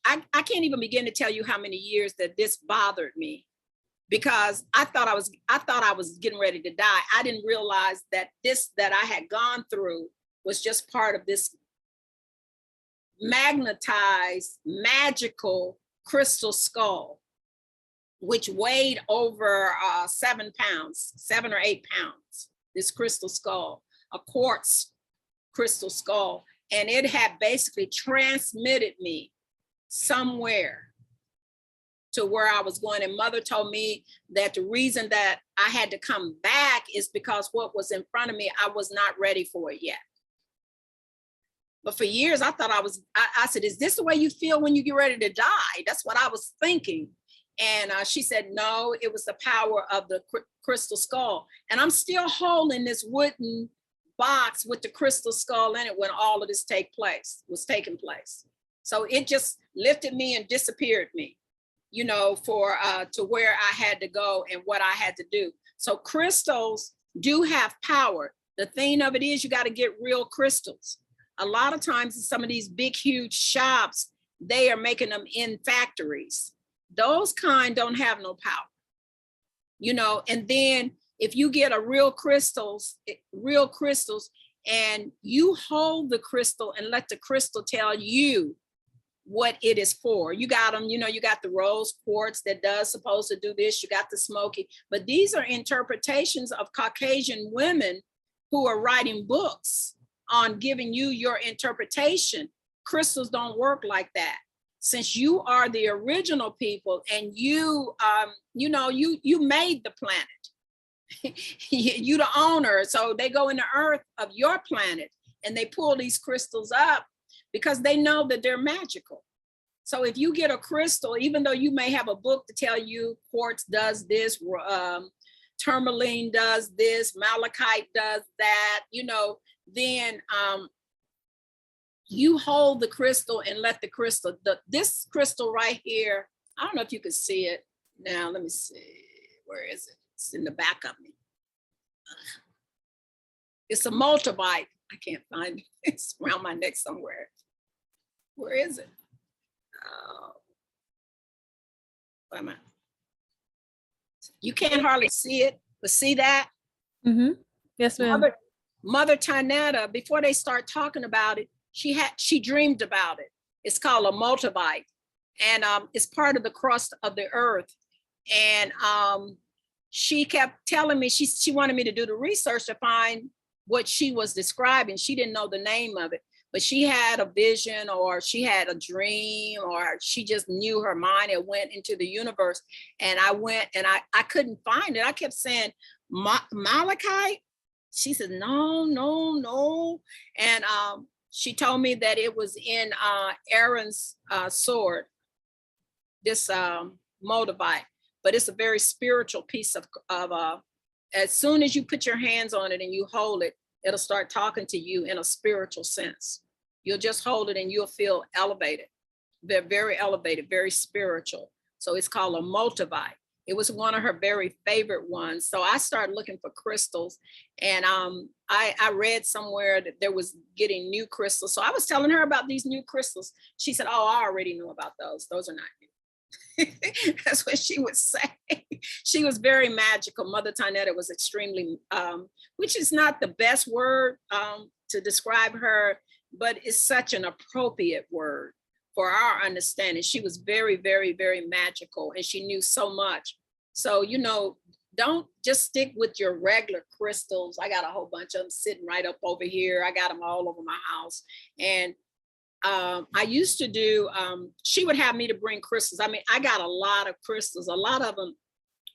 Speaker 6: I can't even begin to tell you how many years that this bothered me, because I thought I was getting ready to die. I didn't realize that that I had gone through was just part of this magnetized, magical crystal skull, which weighed over 7 pounds, 7 or 8 pounds, this crystal skull, a quartz crystal skull. And it had basically transmitted me somewhere to where I was going. And Mother told me that the reason that I had to come back is because what was in front of me, I was not ready for it yet. But for years, I thought I said, is this the way you feel when you get ready to die? That's what I was thinking. And she said, no, it was the power of the crystal skull. And I'm still holding this wooden box with the crystal skull in it when all of this was taking place. So it just lifted me and disappeared me, you know, to where I had to go and what I had to do. So crystals do have power. The thing of it is, you got to get real crystals. A lot of times in some of these big, huge shops, they are making them in factories. Those kind don't have no power, you know. And then if you get real crystals, and you hold the crystal and let the crystal tell you what it is for. You got them, you know, you got the rose quartz that does supposed to do this, you got the smoky, but these are interpretations of Caucasian women who are writing books on giving you your interpretation. Crystals don't work like that. Since you are the original people and you, you know, you made the planet, you the owner. So they go in the earth of your planet and they pull these crystals up because they know that they're magical. So if you get a crystal, even though you may have a book to tell you quartz does this, tourmaline does this, malachite does that, you know, then you hold the crystal and let the crystal, this crystal right here, I don't know if you can see it now. Let me see, where is it? It's in the back of me. It's a multibite. I can't find it. It's around my neck somewhere. Where is it? Where am I? You can't hardly see it, but see that?
Speaker 1: Mm-hmm. Yes, ma'am.
Speaker 6: Mother Tynnetta, before they start talking about it, she dreamed about it. It's called a multibite, and it's part of the crust of the earth. And she kept telling me, she wanted me to do the research to find what she was describing. She didn't know the name of it, but she had a vision, or she had a dream, or she just knew her mind and went into the universe. And I went and I couldn't find it. I kept saying, malachite? She said, no. And she told me that it was in Aaron's sword, this moldavite, but it's a very spiritual piece of as soon as you put your hands on it and you hold it, it'll start talking to you in a spiritual sense. You'll just hold it and you'll feel elevated. They're very elevated, very spiritual. So it's called a multibite. It was one of her very favorite ones. So I started looking for crystals, and I read somewhere that there was getting new crystals. So I was telling her about these new crystals. She said, oh, I already know about those. Those are not new. That's what she would say. She was very magical. Mother Tynnetta was extremely, which is not the best word to describe her, but it's such an appropriate word for our understanding. She was very, very, very magical, and she knew so much. So, you know, don't just stick with your regular crystals. I got a whole bunch of them sitting right up over here. I got them all over my house. And I used to do, she would have me to bring crystals. I mean, I got a lot of crystals, a lot of them.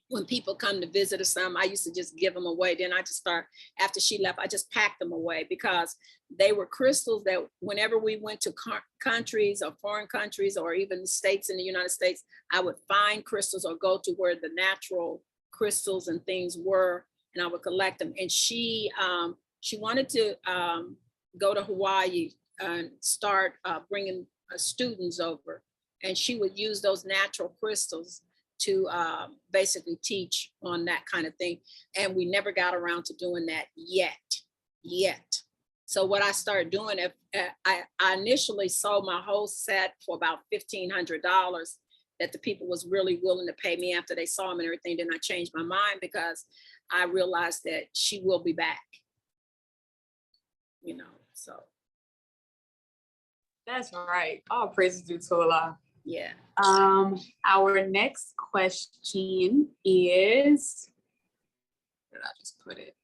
Speaker 6: When people come to visit or something, I used to just give them away. Then I just start, after she left, I just packed them away, because they were crystals that whenever we went to countries or foreign countries, or even states in the United States, I would find crystals or go to where the natural crystals and things were, and I would collect them. And she wanted to go to Hawaii and start bringing students over, and she would use those natural crystals to basically teach on that kind of thing. And we never got around to doing that yet. So what I started doing, I initially sold my whole set for about $1,500 that the people was really willing to pay me after they saw them and everything. Then I changed my mind, because I realized that she will be back, you know, so.
Speaker 4: That's right. All praises due to Allah.
Speaker 6: Yeah.
Speaker 4: Our next question is, where did I just put it?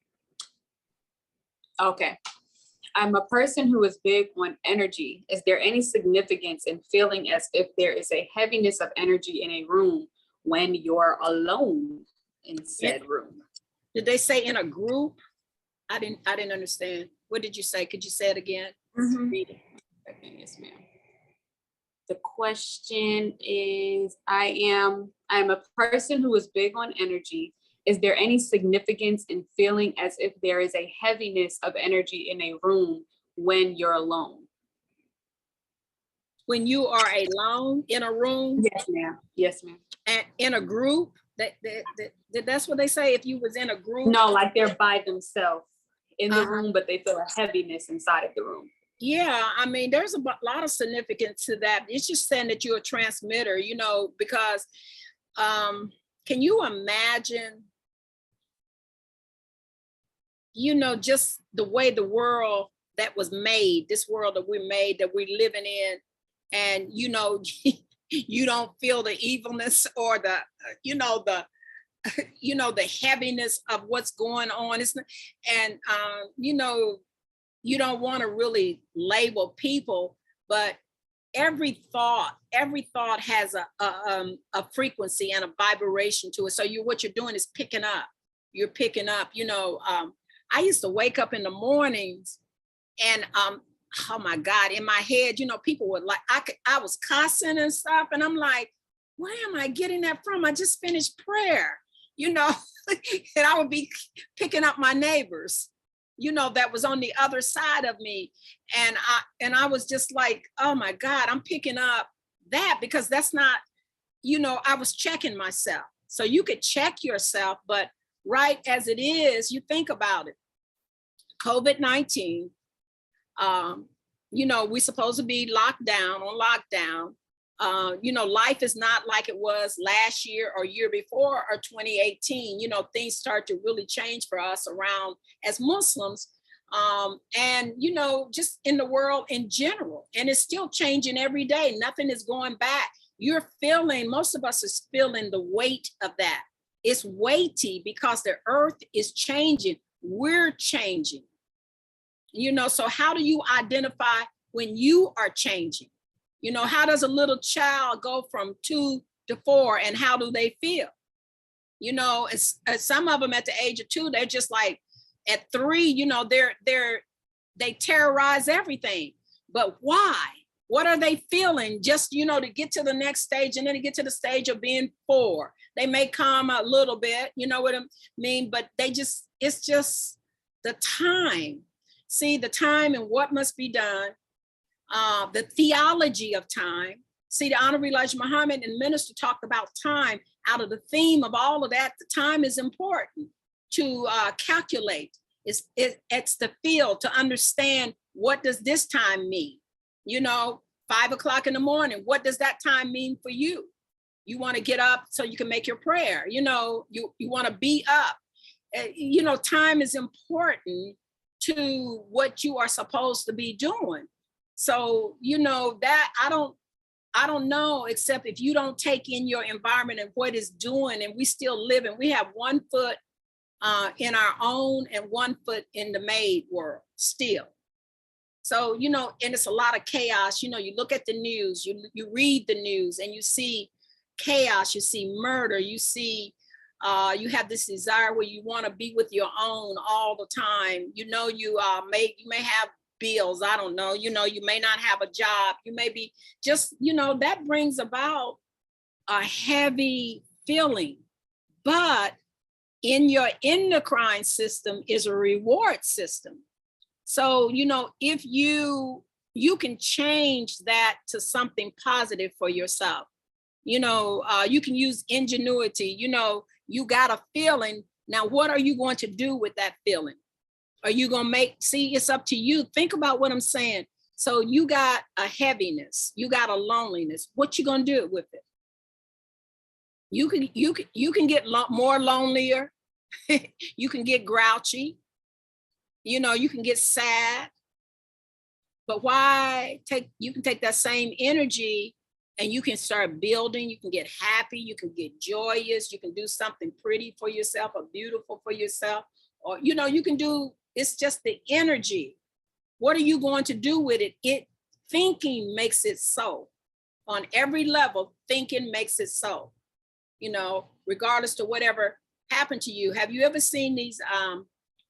Speaker 4: Okay. I'm a person who is big on energy. Is there any significance in feeling as if there is a heaviness of energy in a room when you're alone in said room?
Speaker 6: Did they say in a group? I didn't understand. What did you say? Could you say it again?
Speaker 4: Mm-hmm.
Speaker 6: Read it.
Speaker 4: Okay, yes, ma'am. The question is, I'm a person who is big on energy. Is there any significance in feeling as if there is a heaviness of energy in a room when you're alone?
Speaker 6: When you are alone in a room?
Speaker 4: Yes, ma'am. Yes, ma'am.
Speaker 6: And in a group? That's what they say, if you was in a group?
Speaker 4: No, like they're by themselves in the room, but they feel a heaviness inside of the room.
Speaker 6: Yeah, I mean, there's a lot of significance to that. It's just saying that you're a transmitter, you know, because can you imagine you know, just the way the world that was made, this world that we made, that we're living in, and, you know, you don't feel the evilness or the, you know, the, you know, the heaviness of what's going on. And, you know, you don't want to really label people, but every thought has a frequency and a vibration to it. So what you're doing is picking up. You're picking up, you know. I used to wake up in the mornings and oh my God, in my head, you know, people would like, I was cussing and stuff. And I'm like, where am I getting that from? I just finished prayer, you know, and I would be picking up my neighbors, you know, that was on the other side of me. And I was just like, oh my God, I'm picking up that, because that's not, you know, I was checking myself. So you could check yourself, but right as it is, you think about it. COVID-19, you know, we're supposed to be locked down on lockdown. You know, life is not like it was last year or year before or 2018. You know, things start to really change for us around as Muslims. And, you know, just in the world in general, and it's still changing every day. Nothing is going back. You're feeling, most of us is feeling the weight of that. It's weighty because the earth is changing. We're changing. You know, so how do you identify when you are changing? You know, how does a little child go from 2 to 4 and how do they feel? You know, some of them at the age of 2, they're just like, at 3, you know, they terrorize everything. But why? What are they feeling? Just, you know, to get to the next stage, and then to get to the stage of being 4. They may calm a little bit, you know what I mean? But it's just the time. See, the time and what must be done, the theology of time. See, the Honorable Elijah Muhammad and minister talked about time. Out of the theme of all of that, the time is important to calculate. It's the field to understand, what does this time mean? You know, 5 o'clock in the morning, what does that time mean for you? You want to get up so you can make your prayer. You know, you want to be up. You know, time is important to what you are supposed to be doing. So, you know, that I don't know, except if you don't take in your environment and what it's doing, and we still living, we have 1 foot in our own and 1 foot in the made world still. So, you know, and it's a lot of chaos. You know, you look at the news, you read the news and you see chaos, you see murder, you see, you have this desire where you want to be with your own all the time. You know, you may have bills, I don't know, you know, you may not have a job, you may be just, you know, that brings about a heavy feeling. But in your endocrine system is a reward system. So, you know, if you can change that to something positive for yourself, you know, you can use ingenuity. You know, you got a feeling. Now, what are you going to do with that feeling? Are you going to see, it's up to you. Think about what I'm saying. So you got a heaviness, you got a loneliness. What you going to do with it? You can get more lonelier. You can get grouchy. You know, you can get sad. But you can take that same energy and you can start building. You can get happy. You can get joyous. You can do something pretty for yourself or beautiful for yourself. Or, you know, you can do, it's just the energy. What are you going to do with it? Thinking makes it so. On every level, thinking makes it so. You know, regardless to whatever happened to you. Have you ever seen these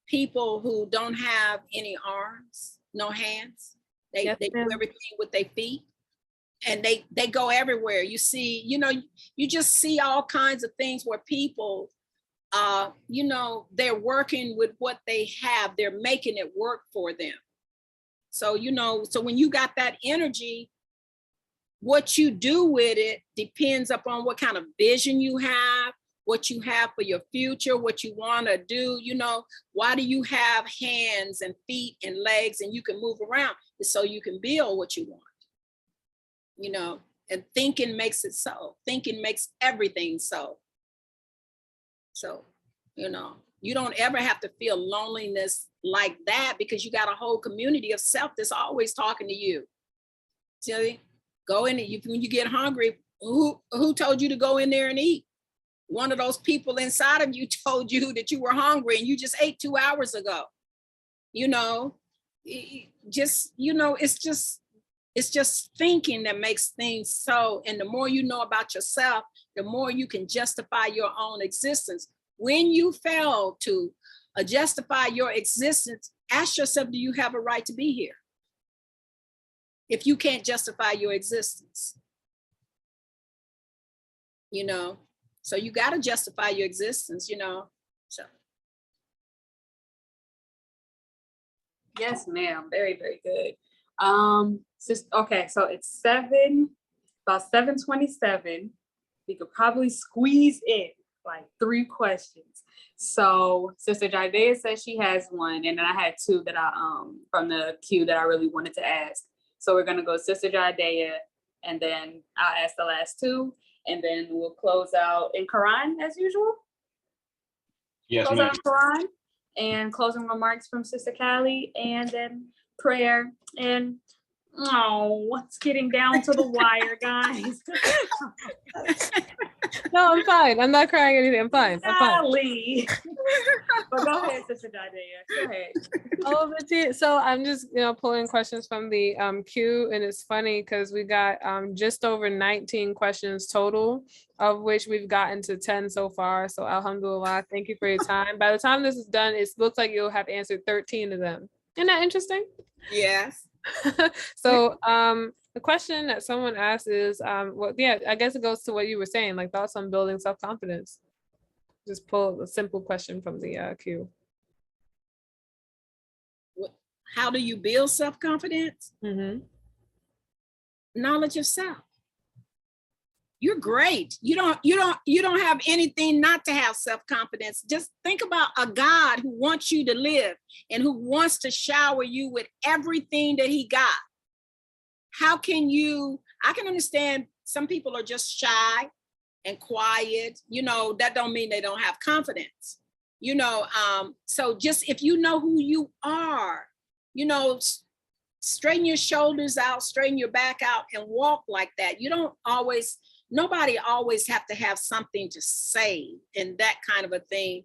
Speaker 6: people who don't have any arms, no hands? They do everything with their feet, and they go everywhere. You see, you know, you just see all kinds of things where people, you know, they're working with what they have. They're making it work for them. So, you know, so when you got that energy, what you do with it depends upon what kind of vision you have, what you have for your future, what you want to do. You know, why do you have hands and feet and legs and you can move around? It's so you can build what you want, you know, and thinking makes it so. Thinking makes everything so. So, you know, You don't ever have to feel loneliness like that because you got a whole community of self that's always talking to you. See, go in when you get hungry, who told you to go in there and eat? One of those people inside of you told you that you were hungry and you just ate 2 hours ago. You know, just, you know, it's just thinking that makes things so. And the more you know about yourself, the more you can justify your own existence. When you fail to justify your existence, ask yourself, do you have a right to be here? If you can't justify your existence, you know, so you got to justify your existence, you know, so.
Speaker 4: Yes, ma'am. Very, very good. Okay, so it's about 7:27. We could probably squeeze in like 3 questions. So Sister Jidea says she has one, and then I had 2 that I from the queue that I really wanted to ask. So we're gonna go Sister Jidea, and then I'll ask the last 2, and then we'll close out in Quran as usual.
Speaker 2: Yes,
Speaker 4: Close
Speaker 2: ma'am.
Speaker 4: out in Quran, and closing remarks from Sister Callie, and then prayer. And it's getting down to the wire, guys.
Speaker 1: No, I'm fine. I'm not crying or anything. I'm fine. I'm fine.
Speaker 4: Golly. But go ahead, Sister Jidea. Go ahead.
Speaker 1: Oh, so I'm just, you know, pulling questions from the queue, and it's funny because we got just over 19 questions total, of which we've gotten to 10 so far. So alhamdulillah, thank you for your time. By the time this is done, it looks like you'll have answered 13 of them. Isn't that interesting?
Speaker 6: Yes.
Speaker 1: So the question that someone asked is, I guess it goes to what you were saying, like thoughts on building self-confidence. Just pull a simple question from the queue.
Speaker 6: How do you build self-confidence?
Speaker 1: Mm-hmm.
Speaker 6: Knowledge of self. You're great. You don't have anything not to have self-confidence. Just think about a God who wants you to live and who wants to shower you with everything that he got. How can you, I can understand some people are just shy and quiet, you know, that don't mean they don't have confidence, you know. So just if you know who you are, you know, straighten your shoulders out, straighten your back out, and walk like that. You don't always, nobody always have to have something to say and that kind of a thing.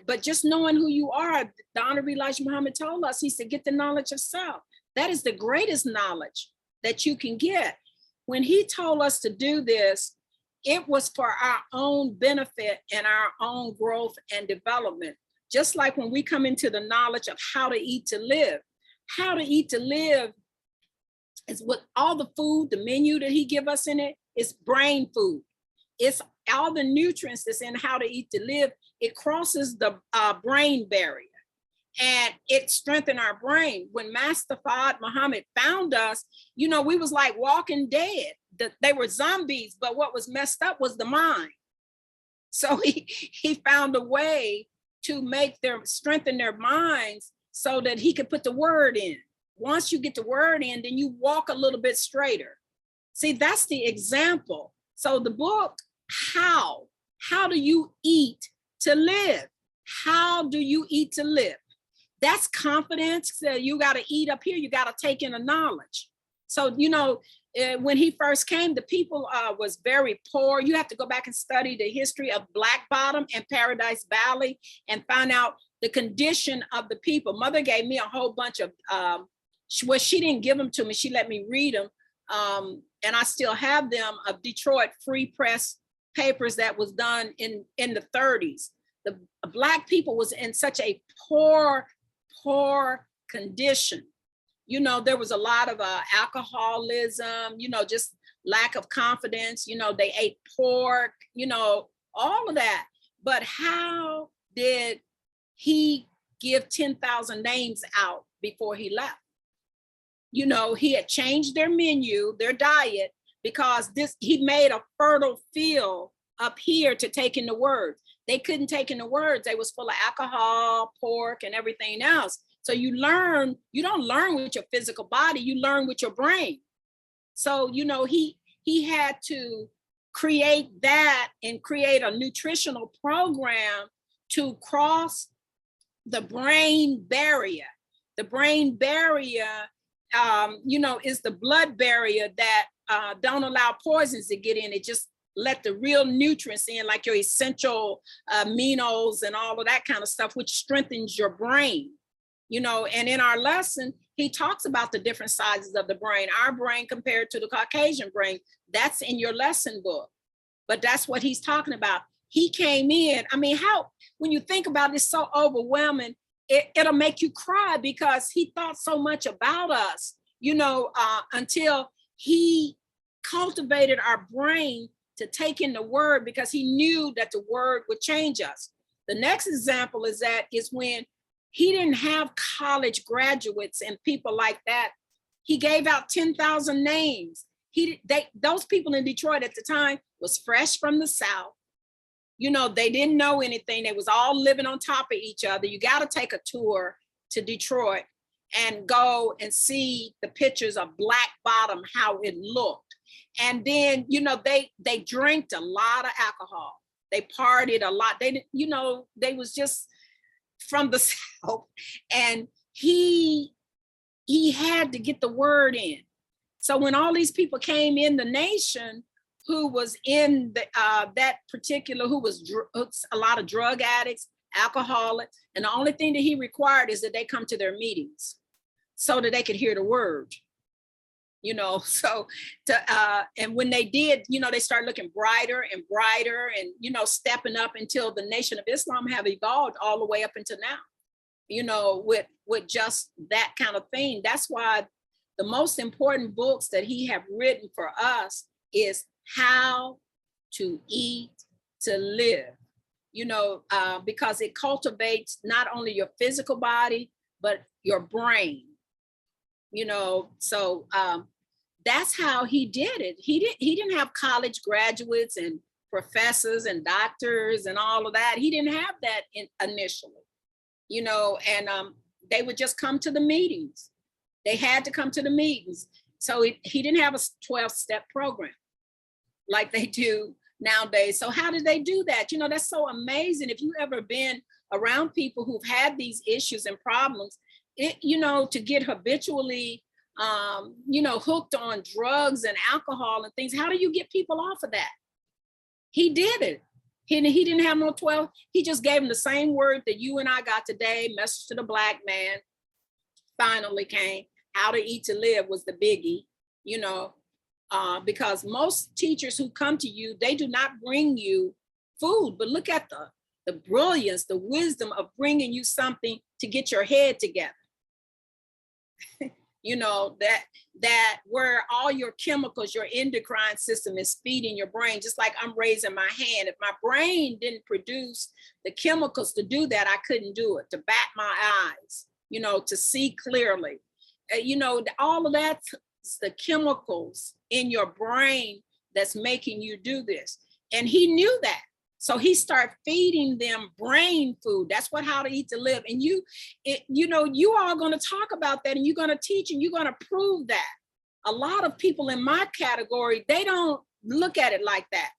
Speaker 6: But just knowing who you are, the Honorable Elijah Muhammad told us, he said, get the knowledge of self. That is the greatest knowledge that you can get. When he told us to do this, it was for our own benefit and our own growth and development. Just like when we come into the knowledge of how to eat to live. How to eat to live is what all the food, the menu that he give us in it, is brain food. It's all the nutrients that's in how to eat to live. It crosses the brain barrier and it strengthened our brain. When Master Fard Muhammad found us, you know, we was like walking dead. They were zombies, but what was messed up was the mind. So he found a way to make them strengthen their minds so that he could put the word in. Once you get the word in, then you walk a little bit straighter. See, that's the example. So the book, how do you eat to live? How do you eat to live? That's confidence. So you got to eat up here. You got to take in the knowledge. So, you know, when he first came, the people was very poor. You have to go back and study the history of Black Bottom and Paradise Valley and find out the condition of the people. Mother gave me a whole bunch of, well, she didn't give them to me. She let me read them. And I still have them of Detroit Free Press papers that was done in the 30s. The Black people was in such a poor condition. You know, there was a lot of alcoholism, you know, just lack of confidence. You know, they ate pork, you know, all of that. But how did he give 10,000 names out before he left? You know, he had changed their menu, their diet, because he made a fertile field up here to take in the words. They couldn't take in the words. They was full of alcohol, pork, and everything else. So you don't learn with your physical body, you learn with your brain. So, you know, he had to create that and create a nutritional program to cross the brain barrier. The brain barrier, is the blood barrier that don't allow poisons to get in. It just let the real nutrients in, like your essential aminos and all of that kind of stuff, which strengthens your brain. And in our lesson, he talks about the different sizes of the brain. Our brain compared to the Caucasian brain, that's in your lesson book. But that's what he's talking about. He came in, when you think about it, it's so overwhelming, it'll make you cry because he thought so much about us, until he cultivated our brain to take in the word, because he knew that the word would change us. The next example is when he didn't have college graduates and people like that. He gave out 10,000 names. Those people in Detroit at the time was fresh from the South. They didn't know anything. They was all living on top of each other. You got to take a tour to Detroit and go and see the pictures of Black Bottom, how it looked. And then, they drank a lot of alcohol. They partied a lot. They was just from the South. And he had to get the word in. So when all these people came in the nation, who was in that particular, who was a lot of drug addicts, alcoholics, and the only thing that he required is that they come to their meetings so that they could hear the word. And when they did, they started looking brighter and brighter and, stepping up until the Nation of Islam have evolved all the way up until now, with just that kind of thing. That's why the most important books that he have written for us is How to Eat to Live, because it cultivates not only your physical body, but your brain, so that's how he did it. He didn't have college graduates and professors and doctors and all of that. He didn't have that initially, and they would just come to the meetings. They had to come to the meetings. So he didn't have a 12-step program like they do nowadays. So how did they do that? That's so amazing. If you've ever been around people who've had these issues and problems, to get habitually, hooked on drugs and alcohol and things, how do you get people off of that? He did it. He didn't have no 12. He just gave them the same word that you and I got today. Message to the Black man finally came. How to Eat to Live was the biggie, because most teachers who come to you, they do not bring you food, but look at the brilliance, the wisdom of bringing you something to get your head together. That where all your chemicals, your endocrine system is feeding your brain, just like I'm raising my hand. If my brain didn't produce the chemicals to do that, I couldn't do it, to bat my eyes, to see clearly. All of that's the chemicals in your brain that's making you do this. And he knew that. So he started feeding them brain food. That's what How to Eat to Live. And you are going to talk about that, and you're going to teach, and you're going to prove that. A lot of people in my category, they don't look at it like that.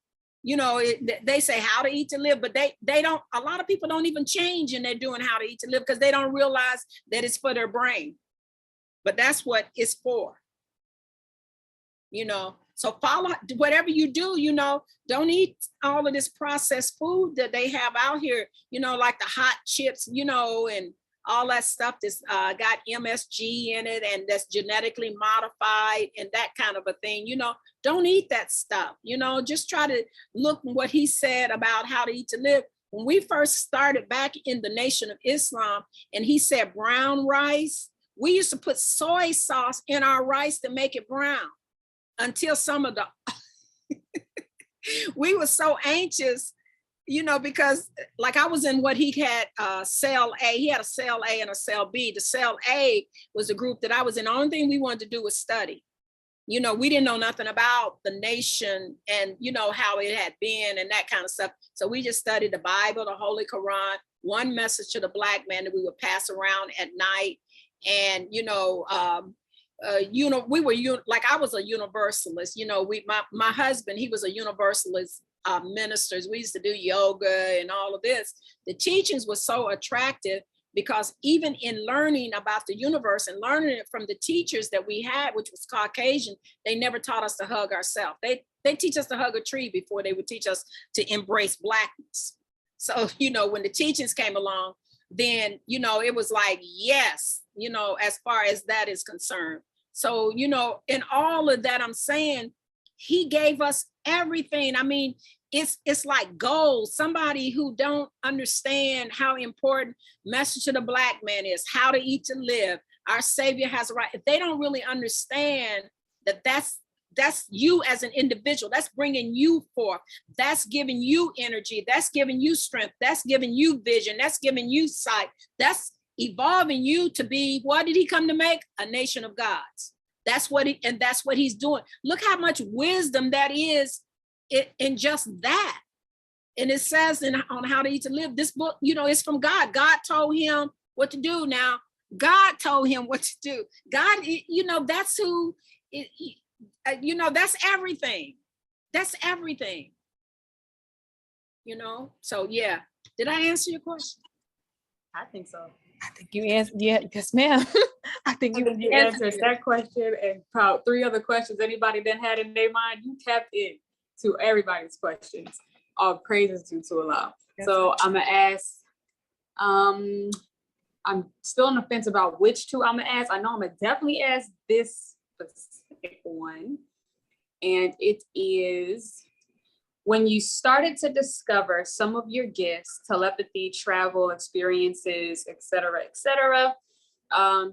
Speaker 6: They say How to Eat to Live, but they don't, a lot of people don't even change and they're doing How to Eat to Live because they don't realize that it's for their brain. But that's what it's for. So follow whatever you do, don't eat all of this processed food that they have out here, like the hot chips, and all that stuff that's got MSG in it and that's genetically modified and that kind of a thing. Don't eat that stuff. Just try to look what he said about How to Eat to Live. When we first started back in the Nation of Islam, and he said brown rice, we used to put soy sauce in our rice to make it brown. Until some of the, we were so anxious, because like I was in what he had cell A, he had a cell A and a cell B. The cell A was the group that I was in. The only thing we wanted to do was study. We didn't know nothing about the nation and, how it had been and that kind of stuff. So we just studied the Bible, the Holy Quran, one message to the Black man that we would pass around at night. And, we were like, I was a universalist, my husband, he was a universalist ministers. We used to do yoga and all of this. The teachings were so attractive because even in learning about the universe and learning it from the teachers that we had, which was Caucasian, they never taught us to hug ourselves. They teach us to hug a tree before they would teach us to embrace Blackness. So, when the teachings came along, then, it was like, yes, as far as that is concerned. So, in all of that, I'm saying he gave us everything. I mean, it's like gold. Somebody who don't understand how important message to the Black man is, how to eat to live. Our Savior has a right. If they don't really understand that's you as an individual, that's bringing you forth, that's giving you energy, that's giving you strength, that's giving you vision, that's giving you sight, that's evolving you to be, what did he come to make? A nation of gods. That's what he's doing. Look how much wisdom that is in just that. And it says on how to eat to live, this book, it's from God. God told him what to do. Now, God told him what to do. God, that's who, that's everything. That's everything. So yeah. Did I answer your question?
Speaker 4: I think so.
Speaker 1: I think you answered. Yeah, yes, ma'am. I think you
Speaker 4: answered that question and probably 3 other questions anybody then had in their mind. You tapped in to everybody's questions. All praises due to Allah. So I'm gonna ask. I'm still on the fence about which 2 I'm gonna ask. I know I'm gonna definitely ask this specific one, and it is: when you started to discover some of your gifts, telepathy, travel, experiences, etc.,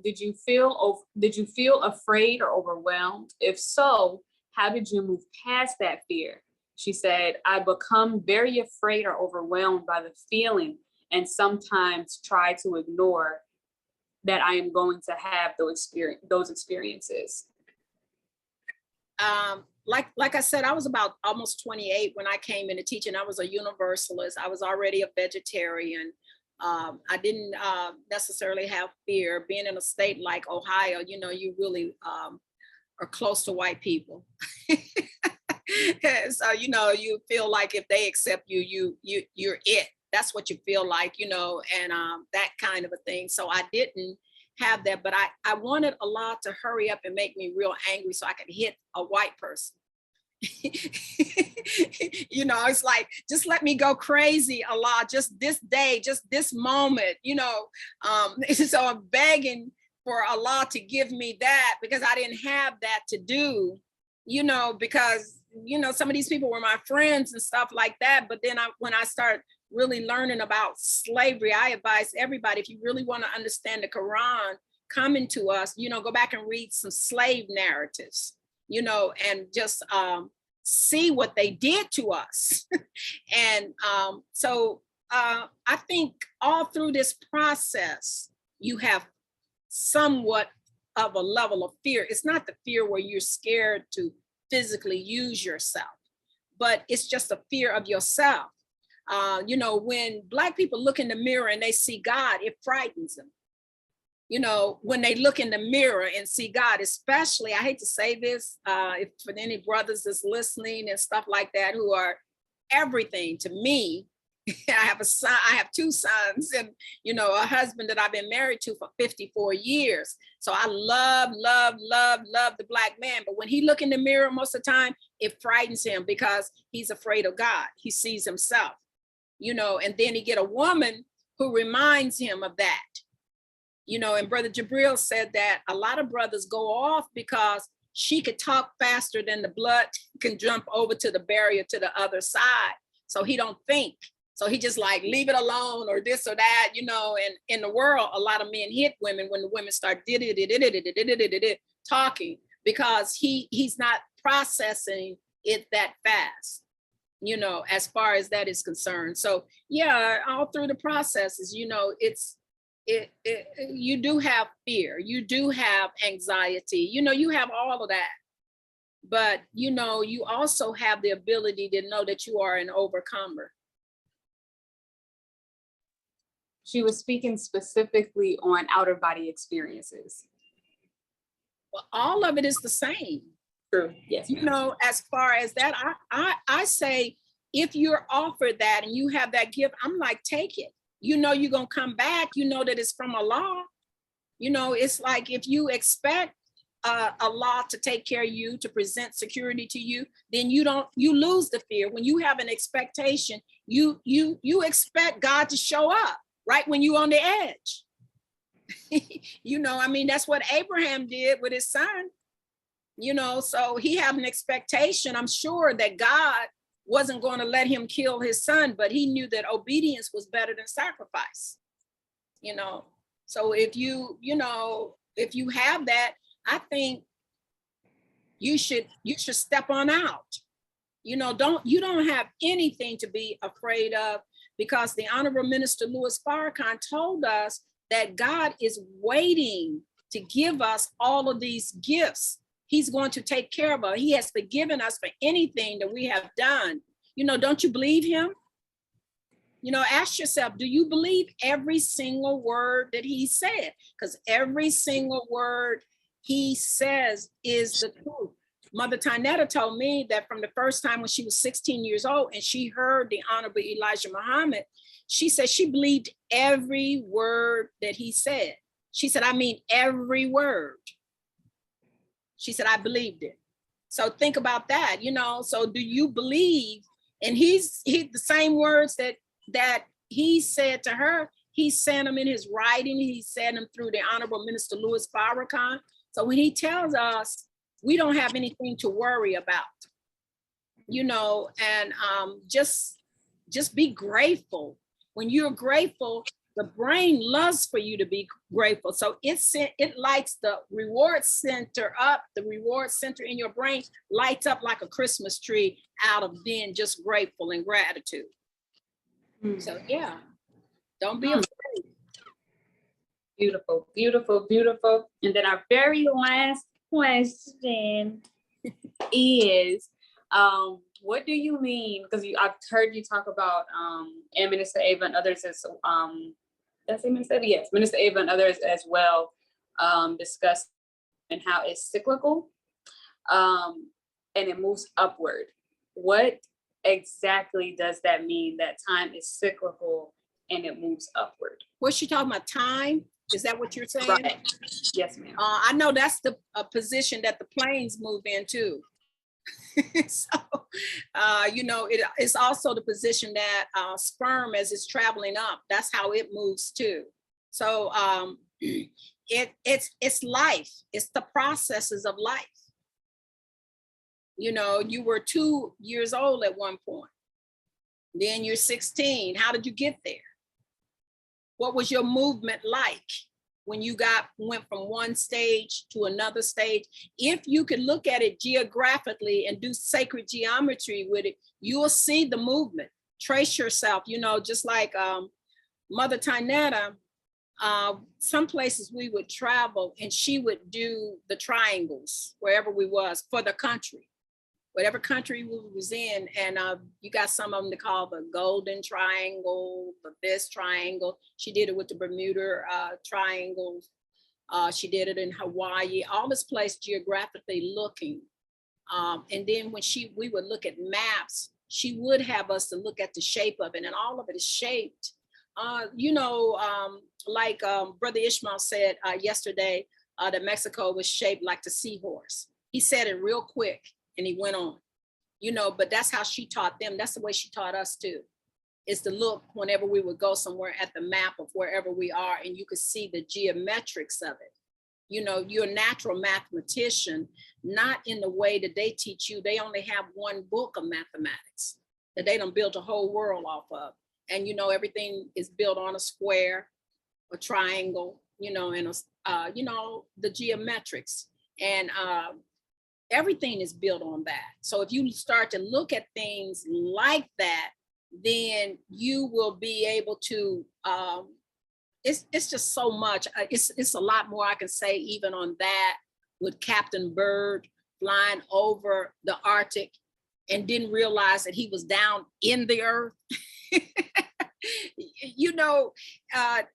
Speaker 4: did you feel afraid or overwhelmed? If so, how did you move past that fear? She said, I become very afraid or overwhelmed by the feeling and sometimes try to ignore that I am going to have those experiences.
Speaker 6: Like I said, I was about almost 28 when I came into teaching. I was a universalist. I was already a vegetarian. I didn't necessarily have fear. Being in a state like Ohio, you really are close to white people. So, you feel like if they accept you're it. That's what you feel like, and that kind of a thing. So I didn't have that, but I wanted Allah to hurry up and make me real angry so I could hit a white person. It's like, just let me go crazy, Allah, just this day, just this moment, so I'm begging for Allah to give me that, because I didn't have that to do, because, some of these people were my friends and stuff like that. But then when I start really learning about slavery, I advise everybody, if you really want to understand the Quran coming to us, go back and read some slave narratives, and just see what they did to us. And so I think all through this process, you have somewhat of a level of fear. It's not the fear where you're scared to physically use yourself, but it's just a fear of yourself. When Black people look in the mirror and they see God, it frightens them. When they look in the mirror and see God, especially, I hate to say this, if for any brothers that's listening and stuff like that, who are everything to me. I have a son, I have 2 sons, and, a husband that I've been married to for 54 years. So I love the Black man. But when he look in the mirror, most of the time, it frightens him because he's afraid of God. He sees himself, and then he get a woman who reminds him of that. And Brother Jabril said that a lot of brothers go off because she could talk faster than the blood can jump over to the barrier to the other side. So he don't think. So he just like, leave it alone or this or that, and in the world, a lot of men hit women when the women start talking, because he's not processing it that fast, as far as that is concerned. So yeah, all through the processes, you do have fear, you do have anxiety, you have all of that. But, you also have the ability to know that you are an overcomer.
Speaker 4: She was speaking specifically on outer body experiences.
Speaker 6: Well, all of it is the same.
Speaker 4: True. Yes.
Speaker 6: As far as that, I say if you're offered that and you have that gift, I'm like, take it. You know, you're going to come back. You know that it's from Allah. You know, it's like if you expect Allah to take care of you, to present security to you, then you lose the fear. When you have an expectation, you expect God to show up right when you're on the edge. You know, I mean, that's what Abraham did with his son. You know, so he had an expectation. I'm sure that God wasn't going to let him kill his son, but he knew that obedience was better than sacrifice. You know, so if you have that, I think you should step on out. You know, you don't have anything to be afraid of, because the Honorable Minister Louis Farrakhan told us that God is waiting to give us all of these gifts. He's going to take care of us. He has forgiven us for anything that we have done. You know, don't you believe him? You know, ask yourself, do you believe every single word that he said? Because every single word he says is the truth. Mother Tynnetta told me that from the first time when she was 16 years old and she heard the Honorable Elijah Muhammad, she said she believed every word that he said. She said, I mean, every word. She said, I believed it. So think about that, you know. So do you believe? And he the same words that he said to her, he sent them in his writing. He sent them through the Honorable Minister Louis Farrakhan. So when he tells us we don't have anything to worry about, you know, and just be grateful. When you're grateful, the brain loves for you to be grateful. So it lights the reward center up. The reward center in your brain lights up like a Christmas tree out of being just grateful and gratitude. So yeah, don't be afraid.
Speaker 4: Beautiful, beautiful, beautiful. And then our very last question is, what do you mean? Because I've heard you talk about, and Minister Ava and others as, did I say Minister Ava? Yes, Minister Ava and others as well, discussed and how it's cyclical, and it moves upward. What exactly does that mean, that time is cyclical and it moves upward?
Speaker 6: What's she talking about, time? Is that what you're saying?
Speaker 4: Right. Yes, ma'am.
Speaker 6: I know that's the position that the planes move into. So, you know, it's also the position that sperm, as it's traveling up, that's how it moves too. So it's life. It's the processes of life. You know, you were 2 years old at one point. Then you're 16. How did you get there? What was your movement like when you went from one stage to another stage? If you could look at it geographically and do sacred geometry with it, you will see the movement. Trace yourself, you know, just like Mother Tynnetta, some places we would travel and she would do the triangles wherever we was for the country. Whatever country we was in, and you got some of them to call the Golden Triangle, the this triangle. She did it with the Bermuda triangles. She did it in Hawaii, all this place geographically looking. And then when we would look at maps, she would have us to look at the shape of it, and all of it is shaped. You know, like Brother Ishmael said yesterday, that Mexico was shaped like the seahorse. He said it real quick. And he went on, you know, but that's how she taught them. That's the way she taught us too, is to look whenever we would go somewhere at the map of wherever we are, and you could see the geometrics of it. You know, you're a natural mathematician, not in the way that they teach you. They only have one book of mathematics that they don't build a whole world off of. And, you know, everything is built on a square, a triangle, you know, and, you know, the geometrics. And, everything is built on that. So if you start to look at things like that, then you will be able to, it's just so much. It's a lot more I can say even on that, with Captain Bird flying over the Arctic and didn't realize that he was down in the earth. You know,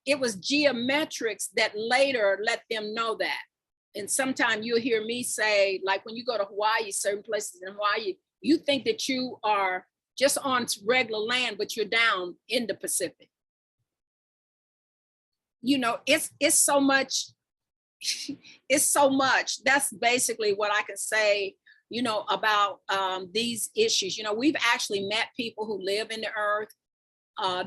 Speaker 6: it was geometrics that later let them know that. And sometimes you'll hear me say, like when you go to Hawaii, certain places in Hawaii, you think that you are just on regular land, but you're down in the Pacific. You know, it's so much, it's so much. That's basically what I can say, you know, about these issues. You know, we've actually met people who live in the earth,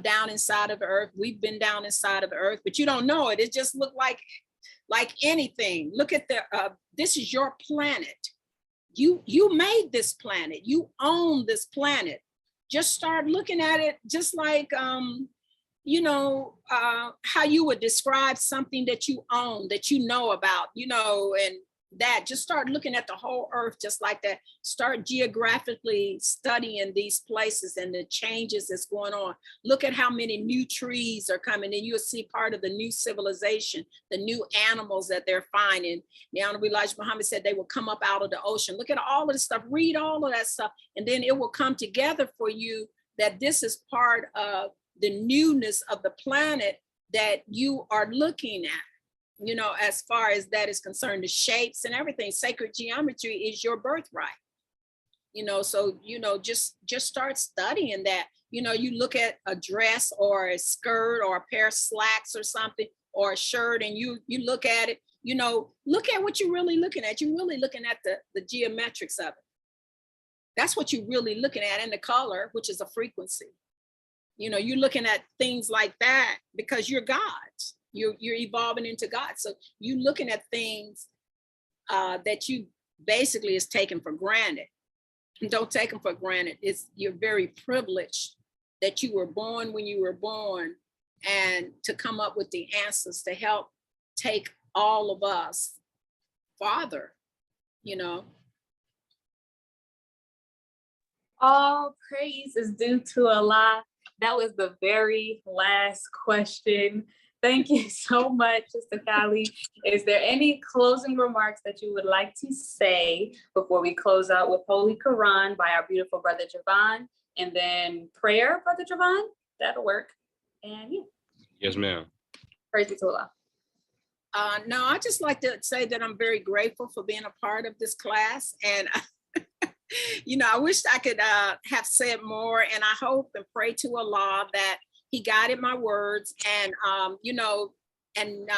Speaker 6: down inside of the earth. We've been down inside of the earth, but you don't know it. It just looked like anything. Look at the, this is your planet. You made this planet. You own this planet. Just start looking at it just like, you know, how you would describe something that you own, that you know about, you know, and that just start looking at the whole earth just like that. Start geographically studying these places and the changes that's going on. Look at how many new trees are coming, and you'll see part of the new civilization, the new animals that they're finding. The Honorable Elijah Muhammad said they will come up out of the ocean. Look at all of the stuff, read all of that stuff, and then it will come together for you that this is part of the newness of the planet that you are looking at. You know, as far as that is concerned, the shapes and everything, sacred geometry is your birthright. You know, so, you know, just start studying that. You know, you look at a dress or a skirt or a pair of slacks or something, or a shirt, and you look at it, you know, look at what you're really looking at. You're really looking at the geometrics of it. That's what you're really looking at, and the color, which is a frequency. You know, you're looking at things like that because you're God. You're evolving into God. So you looking at things that you basically is taken for granted. And don't take them for granted. You're very privileged that you were born when you were born, and to come up with the answers to help take all of us farther, you know.
Speaker 4: All praise is due to Allah. That was the very last question. Thank you so much, Sister Callie. Is there any closing remarks that you would like to say before we close out with Holy Quran by our beautiful brother Javon, and then prayer, brother Javon? That'll work. And yeah.
Speaker 3: Yes, ma'am.
Speaker 4: Praise be to Allah.
Speaker 6: No, I just like to say that I'm very grateful for being a part of this class, and you know, I wish I could have said more, and I hope and pray to Allah that He guided my words, and you know, and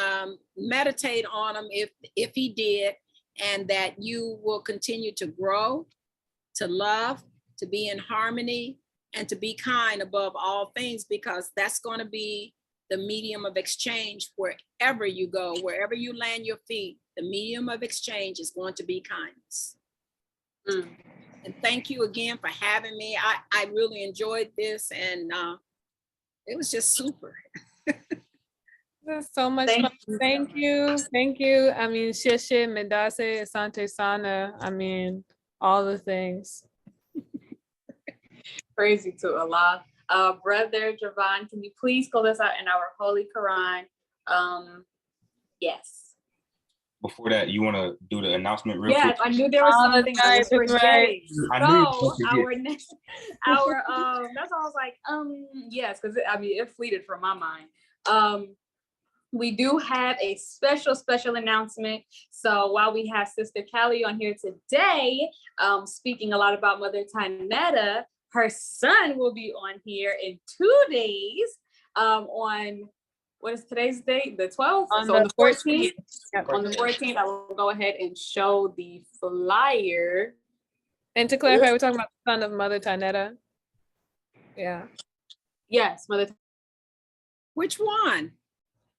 Speaker 6: meditate on them if He did, and that you will continue to grow, to love, to be in harmony, and to be kind above all things, because that's going to be the medium of exchange wherever you go, wherever you land your feet. The medium of exchange is going to be kindness. And thank you again for having me. I really enjoyed this, and it was just super.
Speaker 1: There's so much fun. Thank you. Thank you. I mean, Sheshe, Medase, Asante Sana. I mean, all the things.
Speaker 4: Praise be to Allah. Brother Javon, can you please close us out in our Holy Quran? Yes.
Speaker 2: Before that, you want to do the announcement real quick?
Speaker 4: Yes, I knew there was something I was forgetting.
Speaker 2: I knew you
Speaker 4: So
Speaker 2: were forgetting.
Speaker 4: our next, our that's why I was like, yes, because I mean it fleeted from my mind. We do have a special announcement. So while we have Sister Callie on here today, speaking a lot about Mother Tynnetta, her son will be on here in 2 days. On what is today's date? The 12th?
Speaker 1: On
Speaker 4: So on the 14th.
Speaker 1: Yep.
Speaker 4: On the 14th, I will go ahead and show the flyer.
Speaker 1: And to clarify, we're talking about the son of Mother Tynnetta. Yeah.
Speaker 4: Yes, Mother.
Speaker 6: Which one?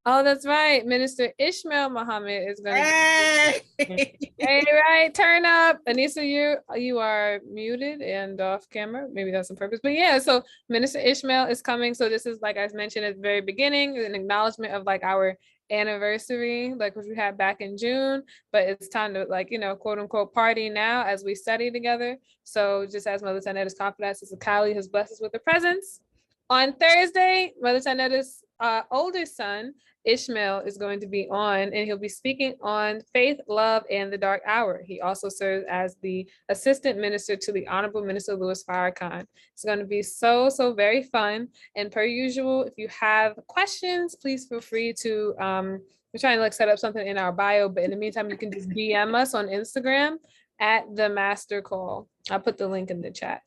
Speaker 1: Oh, that's right. Minister Ishmael Muhammad is going to.
Speaker 6: Hey!
Speaker 1: Hey, right. Turn up. Anissa, you are muted and off camera. Maybe that's on purpose. But yeah, so Minister Ishmael is coming. So this is, like I mentioned at the very beginning, an acknowledgement of like our anniversary, like which we had back in June. But it's time to, like, you know, quote unquote party now as we study together. So just as Mother Tynetta's confidence, Sister Callie has blessed us with her presence. On Thursday, Mother Tynetta's older son, Ishmael, is going to be on, and he'll be speaking on faith, love, and the dark hour. He also serves as the assistant minister to the Honorable Minister Louis Farrakhan. It's going to be so very fun. And per usual, if you have questions, please feel free to, we're trying to like set up something in our bio, but in the meantime, you can just DM us on Instagram at The Master Call. I'll put the link in the chat.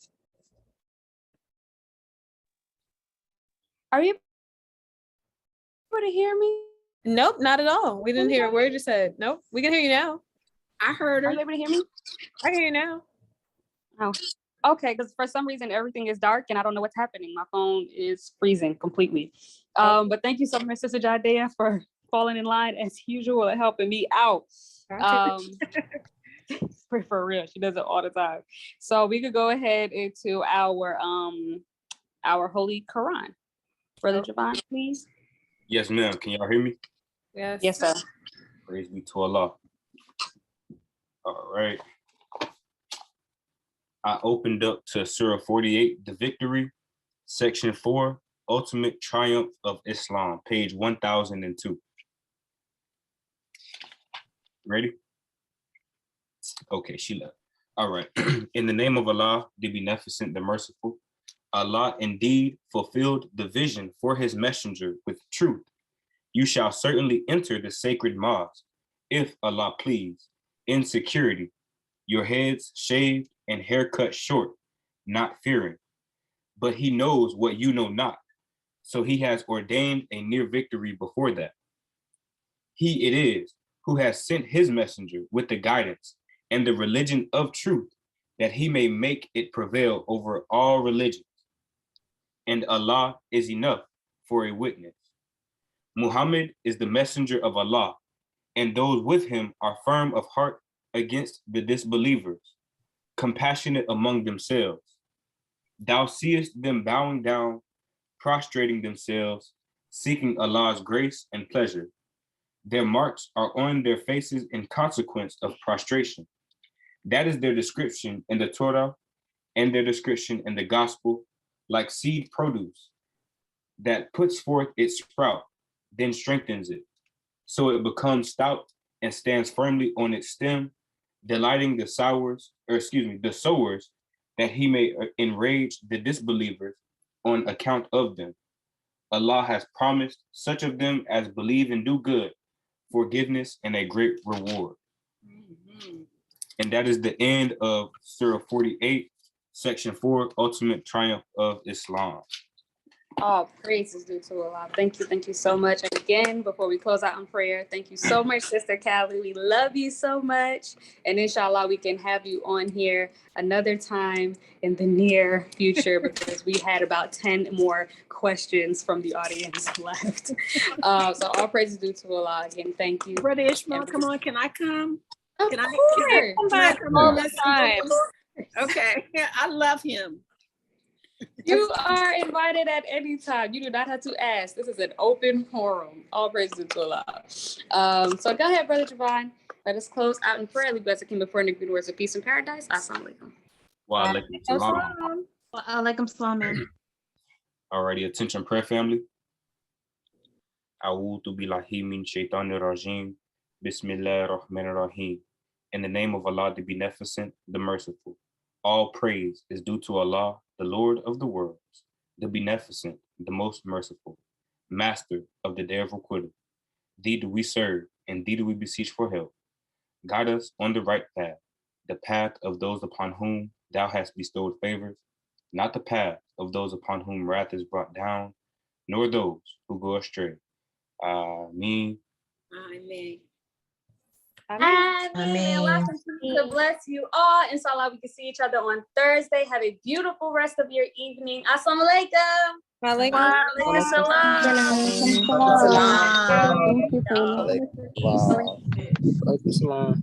Speaker 4: Are you able to hear me?
Speaker 1: Nope, not at all. We didn't hear a word you said. Nope, we can hear you now.
Speaker 6: I heard
Speaker 4: Are
Speaker 6: her.
Speaker 4: you able to hear me?
Speaker 1: I can hear you now.
Speaker 4: Oh, okay. Because for some reason everything is dark and I don't know what's happening. My phone is freezing completely. But thank you so much, Sister Jadea, for falling in line as usual and helping me out. For real, she does it all the time. So we could go ahead into our Holy Quran. Brother Javon, please.
Speaker 2: Yes, ma'am. Can y'all hear me?
Speaker 1: Yes.
Speaker 4: Yes, sir.
Speaker 2: Praise be to Allah. All right. I opened up to Surah 48, The Victory, Section 4, Ultimate Triumph of Islam, page 1002. Ready? Okay, she left. All right. In the name of Allah, the Beneficent, the Merciful, Allah indeed fulfilled the vision for his messenger with truth. You shall certainly enter the sacred mosque, if Allah please, in security, your heads shaved and hair cut short, not fearing. But he knows what you know not, so he has ordained a near victory before that. He it is who has sent his messenger with the guidance and the religion of truth, that he may make it prevail over all religions. And Allah is enough for a witness. Muhammad is the messenger of Allah, and those with him are firm of heart against the disbelievers, compassionate among themselves. Thou seest them bowing down, prostrating themselves, seeking Allah's grace and pleasure. Their marks are on their faces in consequence of prostration. That is their description in the Torah and their description in the gospel, like seed produce that puts forth its sprout, then strengthens it, so it becomes stout and stands firmly on its stem, delighting the sowers, that he may enrage the disbelievers on account of them. Allah has promised such of them as believe and do good, forgiveness and a great reward. Mm-hmm. And that is the end of Surah 48, Section 4, Ultimate Triumph of Islam.
Speaker 4: All praises due to Allah. Thank you so much. And again, before we close out in prayer, thank you so much, Sister Callie. We love you so much. And inshallah, we can have you on here another time in the near future, because we had about 10 more questions from the audience left. So all praises due to Allah. Again, thank you.
Speaker 6: Brother Ishmael, come on, can I come?
Speaker 4: Of
Speaker 6: Can
Speaker 4: course.
Speaker 6: Can I come
Speaker 1: all
Speaker 6: on?
Speaker 1: the time.
Speaker 6: Okay, I love him.
Speaker 4: You are invited at any time. You do not have to ask. This is an open forum. All praises to Allah. So go ahead, Brother Javon. Let us close out in prayer. Leave us a king before and good words of peace and paradise. Assalamu alaikum.
Speaker 2: Wa alaikum salam.
Speaker 5: Wa alaikum salam.
Speaker 2: Alrighty, attention prayer family. A'udhu billahi min shaitanir rajim. Bismillahir rahmanir rahim. In the name of Allah, the Beneficent, the Merciful. All praise is due to Allah, the Lord of the worlds, the Beneficent, the Most Merciful, Master of the Day of Requital. Thee do we serve, and thee do we beseech for help. Guide us on the right path, the path of those upon whom thou hast bestowed favors, not the path of those upon whom wrath is brought down, nor those who go astray. Ameen.
Speaker 6: Amen.
Speaker 4: Amen. Allah continue to bless you all. Inshallah, we can see each other on Thursday. Have a beautiful rest of your evening. Assalamu alaikum.
Speaker 1: Wa alaikum
Speaker 4: Wa alaikum salam.
Speaker 7: Wow. Like Islam.